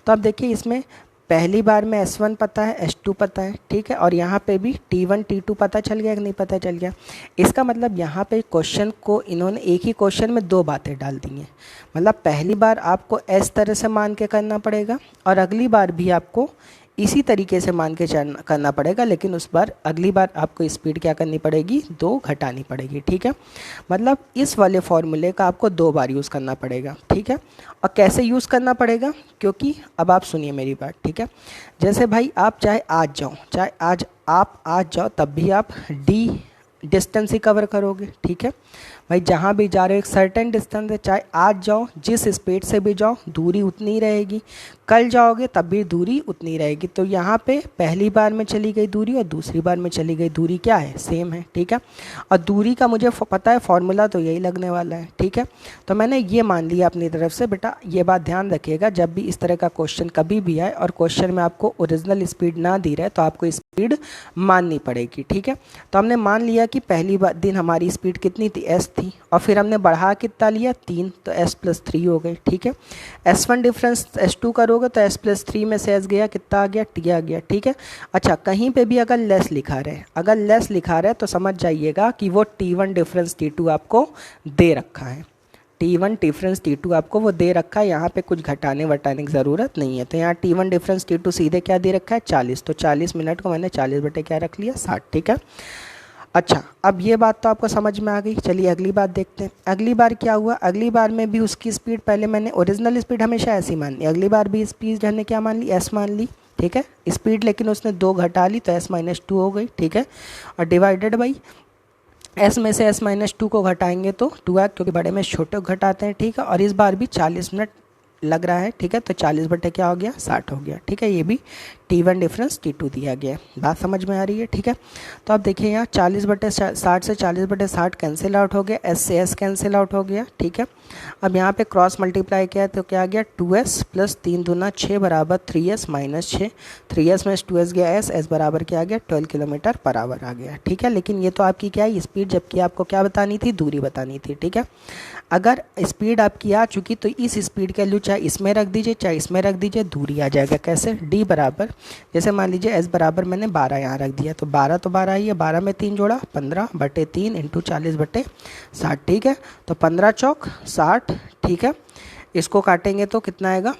तो अब देखिए इसमें पहली बार में S1 पता है, S2 पता है। ठीक है, और यहाँ पे भी T1 T2 पता चल गया कि नहीं पता चल गया। इसका मतलब यहाँ पे क्वेश्चन को इन्होंने एक ही क्वेश्चन में 2 बातें डाल दी हैं। मतलब पहली बार आपको इस तरह से मान के करना पड़ेगा और अगली बार भी आपको इसी तरीके से मान के करना पड़ेगा, लेकिन उस बार अगली बार आपको स्पीड क्या करनी पड़ेगी, 2 घटानी पड़ेगी, ठीक है। मतलब इस वाले फॉर्मूले का आपको 2 बार यूज़ करना पड़ेगा, ठीक है। और कैसे यूज़ करना पड़ेगा, क्योंकि अब आप सुनिए मेरी बात, ठीक है। जैसे भाई आप चाहे आज जाओ तब भी आप डी डिस्टेंस ही कवर करोगे, ठीक है। भाई जहाँ भी जा रहे हो एक सर्टेन डिस्टेंस है, चाहे आज जाओ जिस स्पीड से भी जाओ दूरी उतनी ही रहेगी, कल जाओगे तब भी दूरी उतनी रहेगी। तो यहाँ पे पहली बार में चली गई दूरी और दूसरी बार में चली गई दूरी क्या है, सेम है, ठीक है। और दूरी का मुझे पता है फॉर्मूला तो यही लगने वाला है, ठीक है। तो मैंने ये मान लिया अपनी तरफ से। बेटा ये बात ध्यान रखिएगा, जब भी इस तरह का क्वेश्चन कभी भी आए और क्वेश्चन में आपको ओरिजिनल स्पीड ना दी रहे तो आपको स्पीड माननी पड़ेगी, ठीक है। तो हमने मान लिया कि पहली दिन हमारी स्पीड कितनी थी, एस थी, और फिर हमने बढ़ा कितना लिया, 3, तो s+3 हो गई, ठीक है। s1 डिफरेंस s2 करोगे तो s+3 में से s गया, कितना आ गया, t आ गया, ठीक है। अच्छा कहीं पे भी अगर लेस लिखा रहे तो समझ जाइएगा कि वो t1 डिफरेंस t2 आपको दे रखा है, t1 डिफरेंस t2 आपको वो दे रखा है। यहाँ पे कुछ घटाने वटाने की ज़रूरत नहीं है। तो यहाँ t1 डिफरेंस t2 सीधे क्या दे रखा है, 40। तो 40 मिनट को मैंने 40 बटे क्या रख लिया, 60, ठीक है। अच्छा अब ये बात तो आपको समझ में आ गई। चलिए अगली बात देखते हैं। अगली बार क्या हुआ, अगली बार में भी उसकी स्पीड, पहले मैंने ओरिजिनल स्पीड हमेशा ऐसी मान ली, अगली बार भी स्पीड हमने क्या मान ली, s मान ली, ठीक है। स्पीड लेकिन उसने 2 घटा ली तो s-2 हो गई, ठीक है। और डिवाइडेड बाई s में से s-2 को घटाएंगे तो 2 क्योंकि बड़े में छोटे को घटाते हैं, ठीक है। और इस बार भी 40 मिनट लग रहा है, ठीक है। तो 40 बटे क्या हो गया, 60 हो गया, ठीक है। ये भी t1 डिफरेंस t2 दिया गया है। बात समझ में आ रही है, ठीक है। तो अब देखिए यहाँ 40 बटे 60 से 40 बटे 60 कैंसिल आउट हो गया, s से s कैंसिल आउट हो गया, ठीक है। अब यहाँ पे क्रॉस मल्टीप्लाई किया तो क्या आ गया, 2s प्लस 3 दूना 6 बराबर 3s माइनस 6, 3s में 2s गया, s बराबर क्या आ गया, 12 किलोमीटर पर आवर आ गया, ठीक है। लेकिन ये तो आपकी क्या है स्पीड, जबकि आपको क्या बतानी थी, दूरी बतानी थी, ठीक है। अगर स्पीड आपकी आ चुकी तो इस स्पीड का वैल्यू चाहे इसमें रख दीजिए चाहे इसमें रख दीजिए, दूरी आ जाएगा। कैसे, d बराबर, जैसे मान लीजिए s बराबर मैंने 12 यहाँ रख दिया, तो 12 तो 12 ही है, 12 में 3 जोड़ा 15 बटे 3 इंटू 40 बटे 60, ठीक है। तो 15 चौक 60, ठीक है। इसको काटेंगे तो कितना आएगा,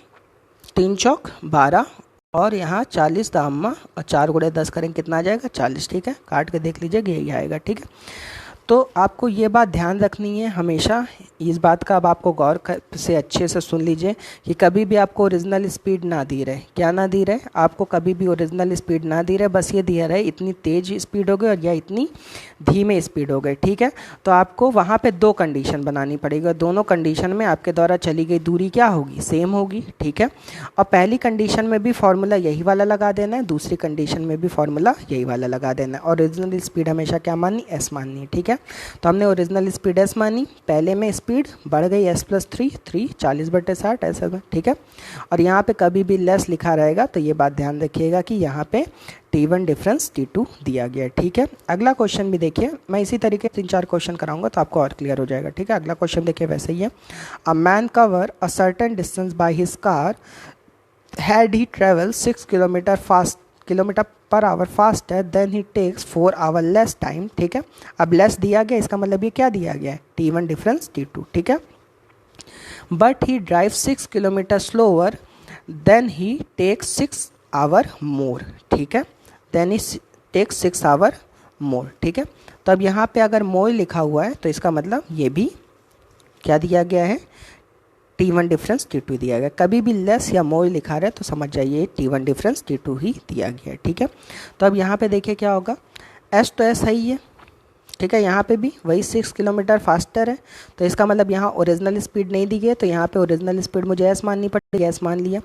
3 चौक 12 और यहाँ 40 दाम्मा और 4 गुणे 10 करेंगे कितना आ जाएगा, 40, ठीक है। काट के देख लीजिए यही आएगा, ठीक है। तो आपको ये बात ध्यान रखनी है हमेशा, इस बात का अब आपको गौर से अच्छे से सुन लीजिए कि कभी भी आपको ओरिजिनल स्पीड ना दी रहे, क्या ना दी रहे, आपको कभी भी ओरिजिनल स्पीड ना दी रहे, बस ये दिया रहे इतनी तेज़ स्पीड हो गई और या इतनी धीमे स्पीड हो गई, ठीक है। तो आपको वहाँ पे 2 कंडीशन बनानी पड़ेगी, दोनों कंडीशन में आपके द्वारा चली गई दूरी क्या होगी, सेम होगी, ठीक है। और पहली कंडीशन में भी फॉर्मूला यही वाला लगा देना है, दूसरी कंडीशन में भी फॉर्मूला यही वाला लगा देना है। और ओरिजिनल स्पीड हमेशा क्या माननी, s माननी है, ठीक है। तो हमने ओरिजिनल स्पीड s मानी, पहले में स्पीड बढ़ गई s+3 40 बटे 60 ऐसा में, ठीक है। और यहाँ पे कभी भी लेस लिखा रहेगा तो ये बात ध्यान रखिएगा कि यहाँ पे t1 डिफरेंस t2 दिया गया है, ठीक है। अगला क्वेश्चन भी देखिए, मैं इसी तरीके 3-4 क्वेश्चन कराऊंगा तो आपको और क्लियर हो जाएगा, ठीक है। अगला क्वेश्चन देखिए वैसे ही है, a man cover a certain distance by his car had he travel 6 kilometre per hour faster then he takes 4 hour less time, ठीक है। अब लेस दिया गया, इसका मतलब ये क्या दिया गया है, t1 डिफरेंस t2, ठीक है। But he drive 6 kilometre slower than he takes 6 hour more, ठीक है। Then he takes 6 hour more, ठीक है। तो अब यहाँ पे अगर मोर लिखा हुआ है तो इसका मतलब ये भी क्या दिया गया है, t1 डिफरेंस t2 दिया गया। कभी भी लेस या मोर लिखा रहा है तो समझ जाइए t1 डिफरेंस t2 ही दिया गया है, ठीक है। तो अब यहाँ पे देखिए क्या होगा, s तो s ही है, ठीक है। यहाँ पे भी वही 6 किलोमीटर फास्टर है, तो इसका मतलब यहाँ ओरिजिनल स्पीड नहीं दी गई है, तो यहाँ पे ओरिजिनल स्पीड मुझे s माननी पड़ेगी, s मान लिया।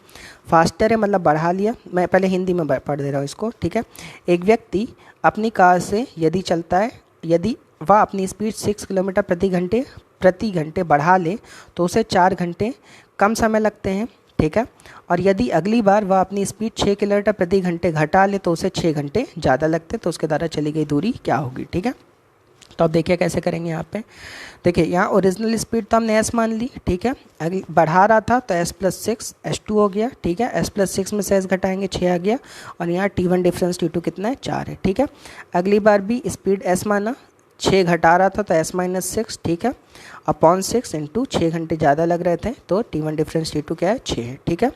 फास्टर है मतलब बढ़ा लिया, मैं पहले हिंदी में पढ़ दे रहा हूँ इसको, ठीक है। एक व्यक्ति अपनी कार से यदि चलता है, यदि वह अपनी स्पीड 6 किलोमीटर प्रति घंटे बढ़ा ले तो उसे 4 घंटे कम समय लगते हैं, ठीक है। और यदि अगली बार वह अपनी स्पीड 6 किलोमीटर प्रति घंटे घटा ले तो उसे 6 घंटे ज़्यादा लगते, तो उसके द्वारा चली गई दूरी क्या होगी, ठीक है। तो अब देखिए कैसे करेंगे। यहाँ पे देखिए, यहाँ ओरिजिनल स्पीड तो हमने s मान ली, ठीक है। अगली बढ़ा रहा था तो s+6 s2 हो गया, ठीक है। s+6 में से s घटाएंगे 6 आ गया, और यहाँ t1 डिफरेंस t2 कितना है, 4 है, ठीक है। अगली बार भी स्पीड s माना, 6 घटा रहा था तो s-6, ठीक है, अपॉन 6 इंटू 6 घंटे ज़्यादा लग रहे थे तो t1 डिफरेंस t2 क्या है, 6 है, ठीक है।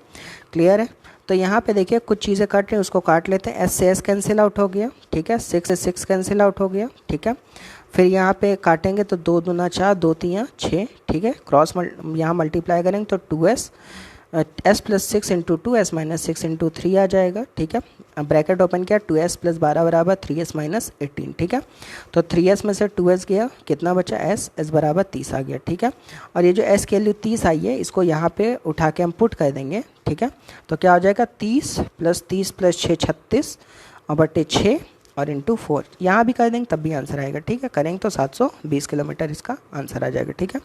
क्लियर है। तो यहाँ पे देखिए कुछ चीज़ें कट रही हैं, उसको काट लेते हैं। एस से एस कैंसिल आउट हो गया, ठीक है। 6 से 6 कैंसिल आउट हो गया, ठीक है। फिर यहाँ पे काटेंगे तो 2 दूना 4, 2 3 6, ठीक है। क्रॉस यहाँ मल्टीप्लाई करेंगे तो 2s, s plus 6 into 2, s minus 6 into 3 आ जाएगा, ठीक है। अब ब्रैकेट ओपन किया, 2s प्लस 12 बराबर 3s माइनस 18, ठीक है। तो 3s में से 2s गया, कितना बचा s बराबर 30 आ गया, ठीक है। और ये जो s की वैल्यू 30 आई है, इसको यहाँ पे उठा के हम पुट कर देंगे, ठीक है। तो क्या हो जाएगा, 30 प्लस 6 36 और बटे 6 और इंटू 4 यहाँ भी कर देंगे तब भी आंसर आएगा, ठीक है। करेंगे तो 720 किलोमीटर इसका आंसर आ जाएगा, ठीक है।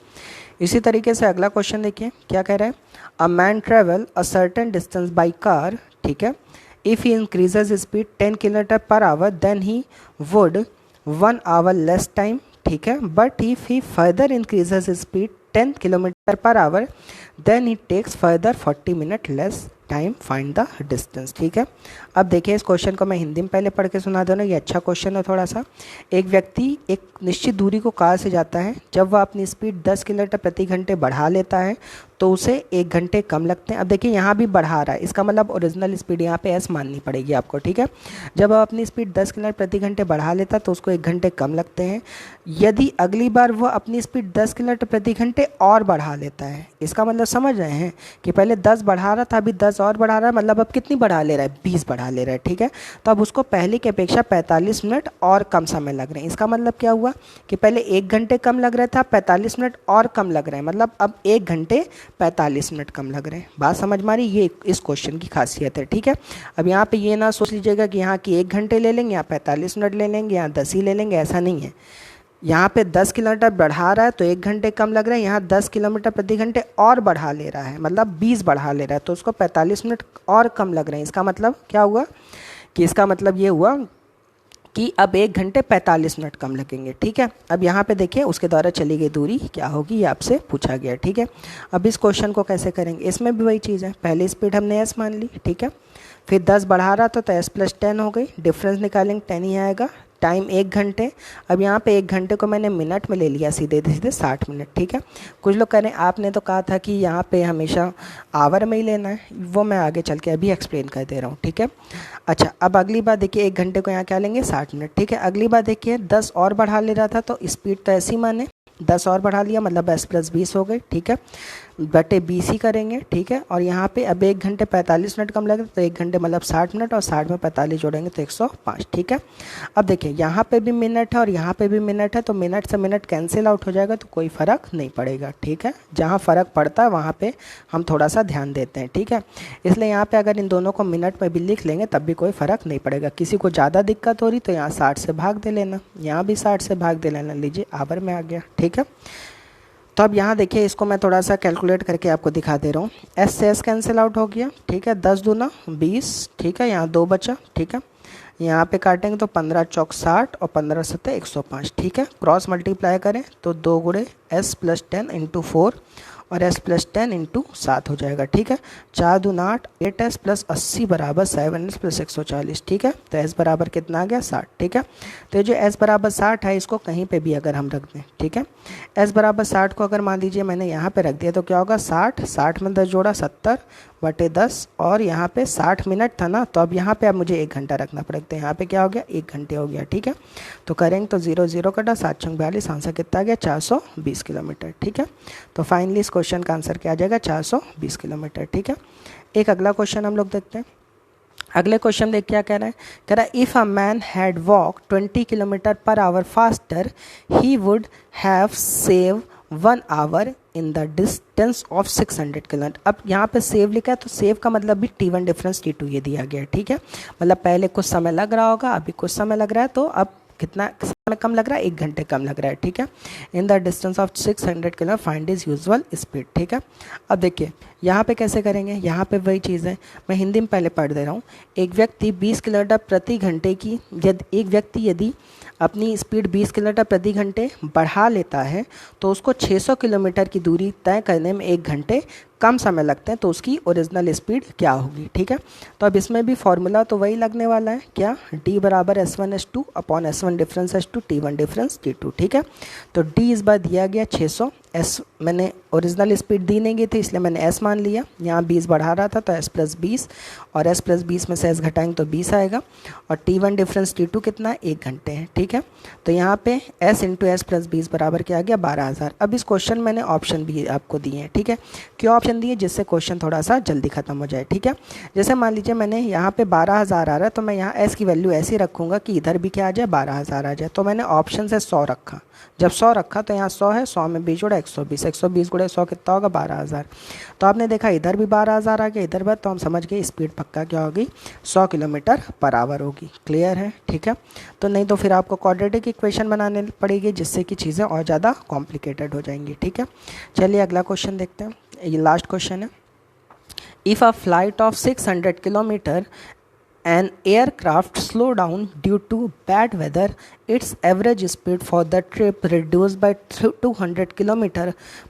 इसी तरीके से अगला क्वेश्चन देखिए क्या कह रहा है। A man travel a certain distance by car, ठीक है। If he increases speed 10 kilometre per hour then he would 1 hour less time, ठीक है। But if he further increases speed 10 kilometre per hour then he takes further 40 minute less time, find the distance, ठीक है। अब देखिए इस क्वेश्चन को मैं हिंदी में पहले पढ़ के सुना दूँ ना, ये अच्छा क्वेश्चन है थोड़ा सा। एक व्यक्ति एक निश्चित दूरी को कार से जाता है, जब वह अपनी स्पीड 10 किलोमीटर प्रति घंटे बढ़ा लेता है तो उसे 1 घंटे कम लगते हैं। अब देखिए यहाँ भी बढ़ा रहा है, इसका मतलब ओरिजिनल स्पीड यहाँ पे एस माननी पड़ेगी आपको, ठीक है। जब वह अपनी स्पीड 10 किलोमीटर प्रति घंटे बढ़ा लेता है तो उसको 1 घंटे कम लगते हैं। यदि अगली बार वह अपनी स्पीड 10 किलोमीटर प्रति घंटे और बढ़ा लेता है, इसका मतलब समझ रहे हैं कि पहले 10 बढ़ा रहा था, अभी 10 और बढ़ा रहा है, मतलब अब कितनी बढ़ा ले रहा है, 20 बढ़ा ले रहा है, ठीक है। तो अब उसको पहले की अपेक्षा 45 मिनट और कम समय लग रहे हैं। इसका मतलब क्या हुआ कि पहले 1 घंटे कम लग रहा था, 45 मिनट और कम लग रहे हैं, मतलब अब 1 घंटे 45 मिनट कम लग रहे हैं। बात समझ में आ रही, ये इस क्वेश्चन की खासियत है, ठीक है। अब यहाँ पे ये ना सोच लीजिएगा कि यहाँ की 1 घंटे ले लेंगे, यहाँ 45 मिनट ले लेंगे, यहाँ 10 ही ले लेंगे, ऐसा नहीं है। यहाँ पे 10 किलोमीटर बढ़ा रहा है तो 1 घंटे कम लग रहा है, यहाँ 10 किलोमीटर प्रति घंटे और बढ़ा ले रहा है, मतलब 20 बढ़ा ले रहा है तो उसको 45 मिनट और कम लग रहे हैं। इसका मतलब क्या हुआ कि इसका मतलब ये हुआ कि अब 1 घंटे 45 मिनट कम लगेंगे, ठीक है। अब यहाँ पे देखिए उसके द्वारा चली गई दूरी क्या होगी, ये आपसे पूछा गया, ठीक है। अब इस क्वेश्चन को कैसे करेंगे, इसमें भी वही चीज़ है, पहले स्पीड हमने s मान ली, ठीक है। फिर 10 बढ़ा रहा था तो s प्लस 10 हो गई, डिफरेंस निकालेंगे 10 ही आएगा। टाइम 1 घंटे, अब यहाँ पे 1 घंटे को मैंने मिनट में ले लिया, सीधे सीधे 60 मिनट, ठीक है। कुछ लोग कह रहे हैं आपने तो कहा था कि यहाँ पे हमेशा आवर में ही लेना है, वो मैं आगे चल के अभी एक्सप्लेन कर दे रहा हूँ, ठीक है। अच्छा अब अगली बार देखिए 1 घंटे को यहाँ क्या लेंगे 60 मिनट, ठीक है। अगली बार देखिए 10 और बढ़ा ले रहा था तो स्पीड तो ऐसी माने 10 और बढ़ा लिया, मतलब s प्लस 20 हो गई, ठीक है, बटे 20 ही करेंगे, ठीक है। और यहाँ पे अब 1 घंटे 45 मिनट कम लगे तो 1 घंटे मतलब 60 मिनट और 60 में 45 जोड़ेंगे तो 105, ठीक है। अब देखिए यहाँ पे भी मिनट है और यहाँ पे भी मिनट है, तो मिनट से मिनट कैंसिल आउट हो जाएगा तो कोई फ़र्क नहीं पड़ेगा, ठीक है। जहाँ फ़र्क पड़ता है वहाँ पे हम थोड़ा सा ध्यान देते हैं, ठीक है। इसलिए यहाँ पे अगर इन दोनों को मिनट में भी लिख लेंगे तब भी कोई फ़र्क नहीं पड़ेगा। किसी को ज़्यादा दिक्कत हो रही तो यहाँ 60 से भाग दे लेना, यहाँ भी 60 से भाग दे लेना, लीजिए आवर में आ गया, ठीक है। तो अब यहाँ देखिए इसको मैं थोड़ा सा कैलकुलेट करके आपको दिखा दे रहा हूँ। एस से एस कैंसिल आउट हो गया, ठीक है, 10 दूना 20, ठीक है, यहाँ 2 बचा, ठीक है। यहाँ पे काटेंगे तो 15 चौक 60 और 15 सत्ते 105, ठीक है। क्रॉस मल्टीप्लाई करें तो 2 गुणे s प्लस 10 इंटू 4 और s प्लस 10 इंटू 7 हो जाएगा, ठीक है। 4 दूना 8, 8s प्लस 80 बराबर 7s प्लस 140, ठीक है। तो s बराबर कितना आ गया 60, ठीक है। तो ये जो s बराबर 60 है इसको कहीं पे भी अगर हम रख दें, ठीक है, s बराबर 60 को अगर मान लीजिए मैंने यहाँ पे रख दिया तो क्या होगा 60 में 10 जोड़ा 70 बटे 10 और यहाँ पे 60 मिनट था ना, तो अब यहाँ पे अब मुझे 1 घंटा रखना पड़ेगा, तो यहाँ पे क्या हो गया 1 घंटे हो गया, ठीक है। तो करेंगे तो 0 0 कटा 7 छंग 42, आंसर कितना आ गया 420 किलोमीटर, ठीक है। तो फाइनली इस क्वेश्चन का आंसर क्या आ जाएगा 420 किलोमीटर, ठीक है। एक अगला क्वेश्चन हम लोग देखते हैं। अगले क्वेश्चन देख क्या कह रहा है, कह रहा है if a man had walk 20 kilometre per hour faster he would have save 1 hour in the distance of 600 kilometre. अब यहाँ पे सेव लिखा है तो सेव का मतलब भी T1 डिफरेंस T2 ये दिया गया है, ठीक है। मतलब पहले कुछ समय लग रहा होगा, अभी कुछ समय लग रहा है, तो अब कितना समय कम लग रहा है 1 घंटे कम लग रहा है, ठीक है। इन the distance of 600 kilometre find is usual speed, ठीक है। अब देखिए यहाँ पे कैसे करेंगे, यहाँ पे वही चीज़ है, मैं हिंदी में पहले पढ़ दे रहा हूँ। एक व्यक्ति 20 किलोमीटर प्रति घंटे की यदि अपनी स्पीड 20 किलोमीटर प्रति घंटे बढ़ा लेता है तो उसको 600 किलोमीटर की दूरी तय करने में 1 घंटे कम समय लगते हैं, तो उसकी ओरिजिनल स्पीड क्या होगी, ठीक है। तो अब इसमें भी फॉर्मूला तो वही लगने वाला है, क्या d बराबर S1 S2 upon S1 difference S2 T1 difference T2, ठीक है। तो d इस बार दिया गया 600, s मैंने ओरिजिनल स्पीड दी नहीं गई थी इसलिए मैंने s मान लिया। यहाँ 20 बढ़ा रहा था तो s प्लस 20, और s प्लस 20 में से s घटाएंगे तो 20 आएगा। और t1 डिफरेंस t2 कितना है, 1 घंटे है, ठीक है। तो यहाँ पे s इंटू एस प्लस 20 बराबर क्या आ गया, 12,000। अब इस क्वेश्चन मैंने ऑप्शन भी आपको दिए हैं, ठीक है। क्यों ऑप्शन दिए, जिससे क्वेश्चन थोड़ा सा जल्दी खत्म हो जाए, ठीक है। जैसे मान लीजिए मैंने यहाँ पे 12,000 आ रहा है, तो मैं यहाँ s की वैल्यू ऐसी रखूँगा कि इधर भी क्या आ जाए, 12,000 आ जाए। तो मैंने ऑप्शन से 100 रखा। जब 100 रखा तो यहाँ 100 है, 100 में 20 जोड़ा 120, 120 गुणे 100 कितना होगा, 12,000। तो आपने देखा इधर भी 12,000 आ गया, इधर भी, तो हम समझ गए स्पीड पक्का क्या होगी, 100 किलोमीटर पर आवर होगी। क्लियर है, ठीक है। तो नहीं तो फिर आपको क्वाड्रेटिक इक्वेशन बनाने पड़ेगी, जिससे कि चीज़ें और ज़्यादा कॉम्प्लिकेटेड हो जाएंगी, ठीक है। चलिए अगला क्वेश्चन देखते हैं, ये लास्ट क्वेश्चन है। If a flight of 600 kilometre an aircraft slow down due to bad weather, its average speed for the trip reduced by 200 km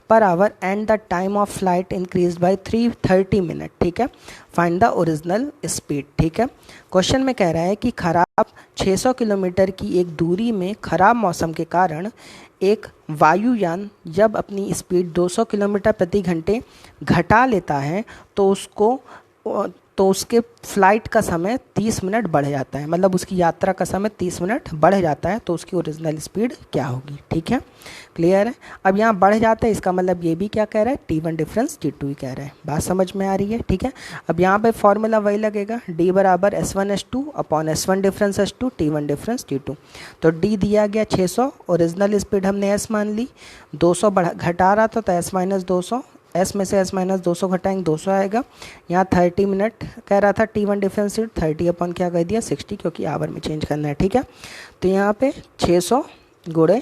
per hour and the time of flight increased by 330 minutes, ठीक है। फाइंड द ओरिजिनल स्पीड, ठीक है। क्वेश्चन में कह रहा है कि खराब 600 किलोमीटर की एक दूरी में खराब मौसम के कारण एक वायुयान जब अपनी स्पीड 200 किलोमीटर प्रति घंटे घटा लेता है तो उसके फ्लाइट का समय 30 मिनट बढ़ जाता है, मतलब उसकी यात्रा का समय 30 मिनट बढ़ जाता है। तो उसकी ओरिजिनल स्पीड क्या होगी, ठीक है। क्लियर है। अब यहाँ बढ़ जाता है, इसका मतलब ये भी क्या कह रहा है, t1 डिफरेंस t2 ही कह रहा है। बात समझ में आ रही है, ठीक है। अब यहाँ पे फॉर्मूला वही लगेगा, d बराबर s1 s2 upon s1 difference s2 t1 difference t2। तो d दिया गया 600, ओरिजिनल स्पीड हमने s मान ली, 200 घटा रहा था तो s माइनस 200, s में से s माइनस 200 घटाएंगे 200 आएगा। यहाँ 30 मिनट कह रहा था t1 डिफरेंस 30 अपन क्या कह दिया 60, क्योंकि आवर में चेंज करना है, ठीक है। तो यहाँ पे 600 गुणे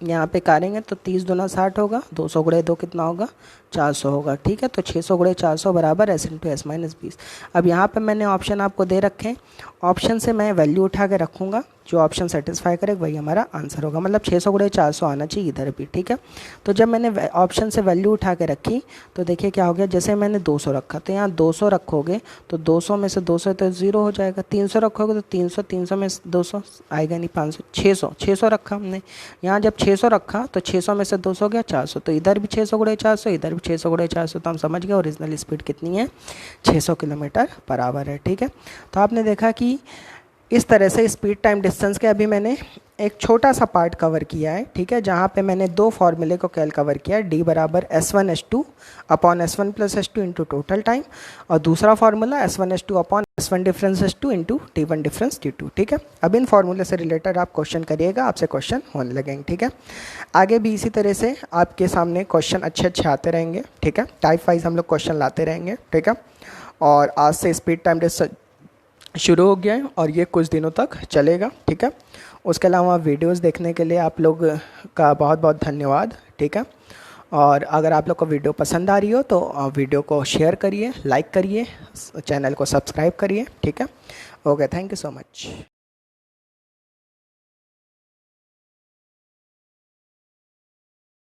यहाँ पे करेंगे तो 30 दूना 60 होगा, 200 गुणे 2 कितना होगा, 400 होगा, ठीक है। तो 600 गुणे 400 बराबर s इंटू एस माइनस 20। अब यहाँ पे मैंने ऑप्शन आपको दे रखे हैं, ऑप्शन से मैं वैल्यू उठा के रखूँगा, जो ऑप्शन सेटिस्फाई करे वही हमारा आंसर होगा। मतलब 600 गुणे 400 आना चाहिए इधर भी, ठीक है। तो जब मैंने ऑप्शन से वैल्यू उठा के रखी तो देखिए क्या हो गया, जैसे मैंने 200 रखा तो यहाँ 200 रखोगे तो 200 में से 200 तो 0 हो जाएगा, 300 रखोगे तो 300, 300 में 200 आएगा नहीं, 500, 600 रखा हमने। यहाँ जब 600 रखा तो 600 में से 200 हो गया 400, तो इधर भी 600 गुणे 400, इधर भी 600 गुणे 400। तो हम समझ गए ओरिजिनल स्पीड कितनी है, 600 किलोमीटर पर आवर है, ठीक है। तो आपने देखा कि इस तरह से स्पीड टाइम डिस्टेंस के अभी मैंने एक छोटा सा पार्ट कवर किया है, ठीक है, जहाँ पे मैंने दो फॉर्मूले को कवर किया है, d बराबर s1 s2 upon s1 plus s2 into total time, और दूसरा formula s1 s2 upon s1 difference s2 into t1 difference t2, ठीक है। अब इन फार्मूले से रिलेटेड आप क्वेश्चन करिएगा, आपसे क्वेश्चन होने लगेंगे, ठीक है। आगे भी इसी तरह से आपके सामने क्वेश्चन अच्छे अच्छे आते रहेंगे, ठीक है। टाइप वाइज हम लोग क्वेश्चन लाते रहेंगे, ठीक है। और आज से स्पीड टाइम डिस्टेंस शुरू हो गया है और ये कुछ दिनों तक चलेगा, ठीक है। उसके अलावा वीडियोस देखने के लिए आप लोग का बहुत बहुत धन्यवाद, ठीक है। और अगर आप लोग को वीडियो पसंद आ रही हो तो वीडियो को शेयर करिए, लाइक करिए, चैनल को सब्सक्राइब करिए, ठीक है। Okay, thank you so much.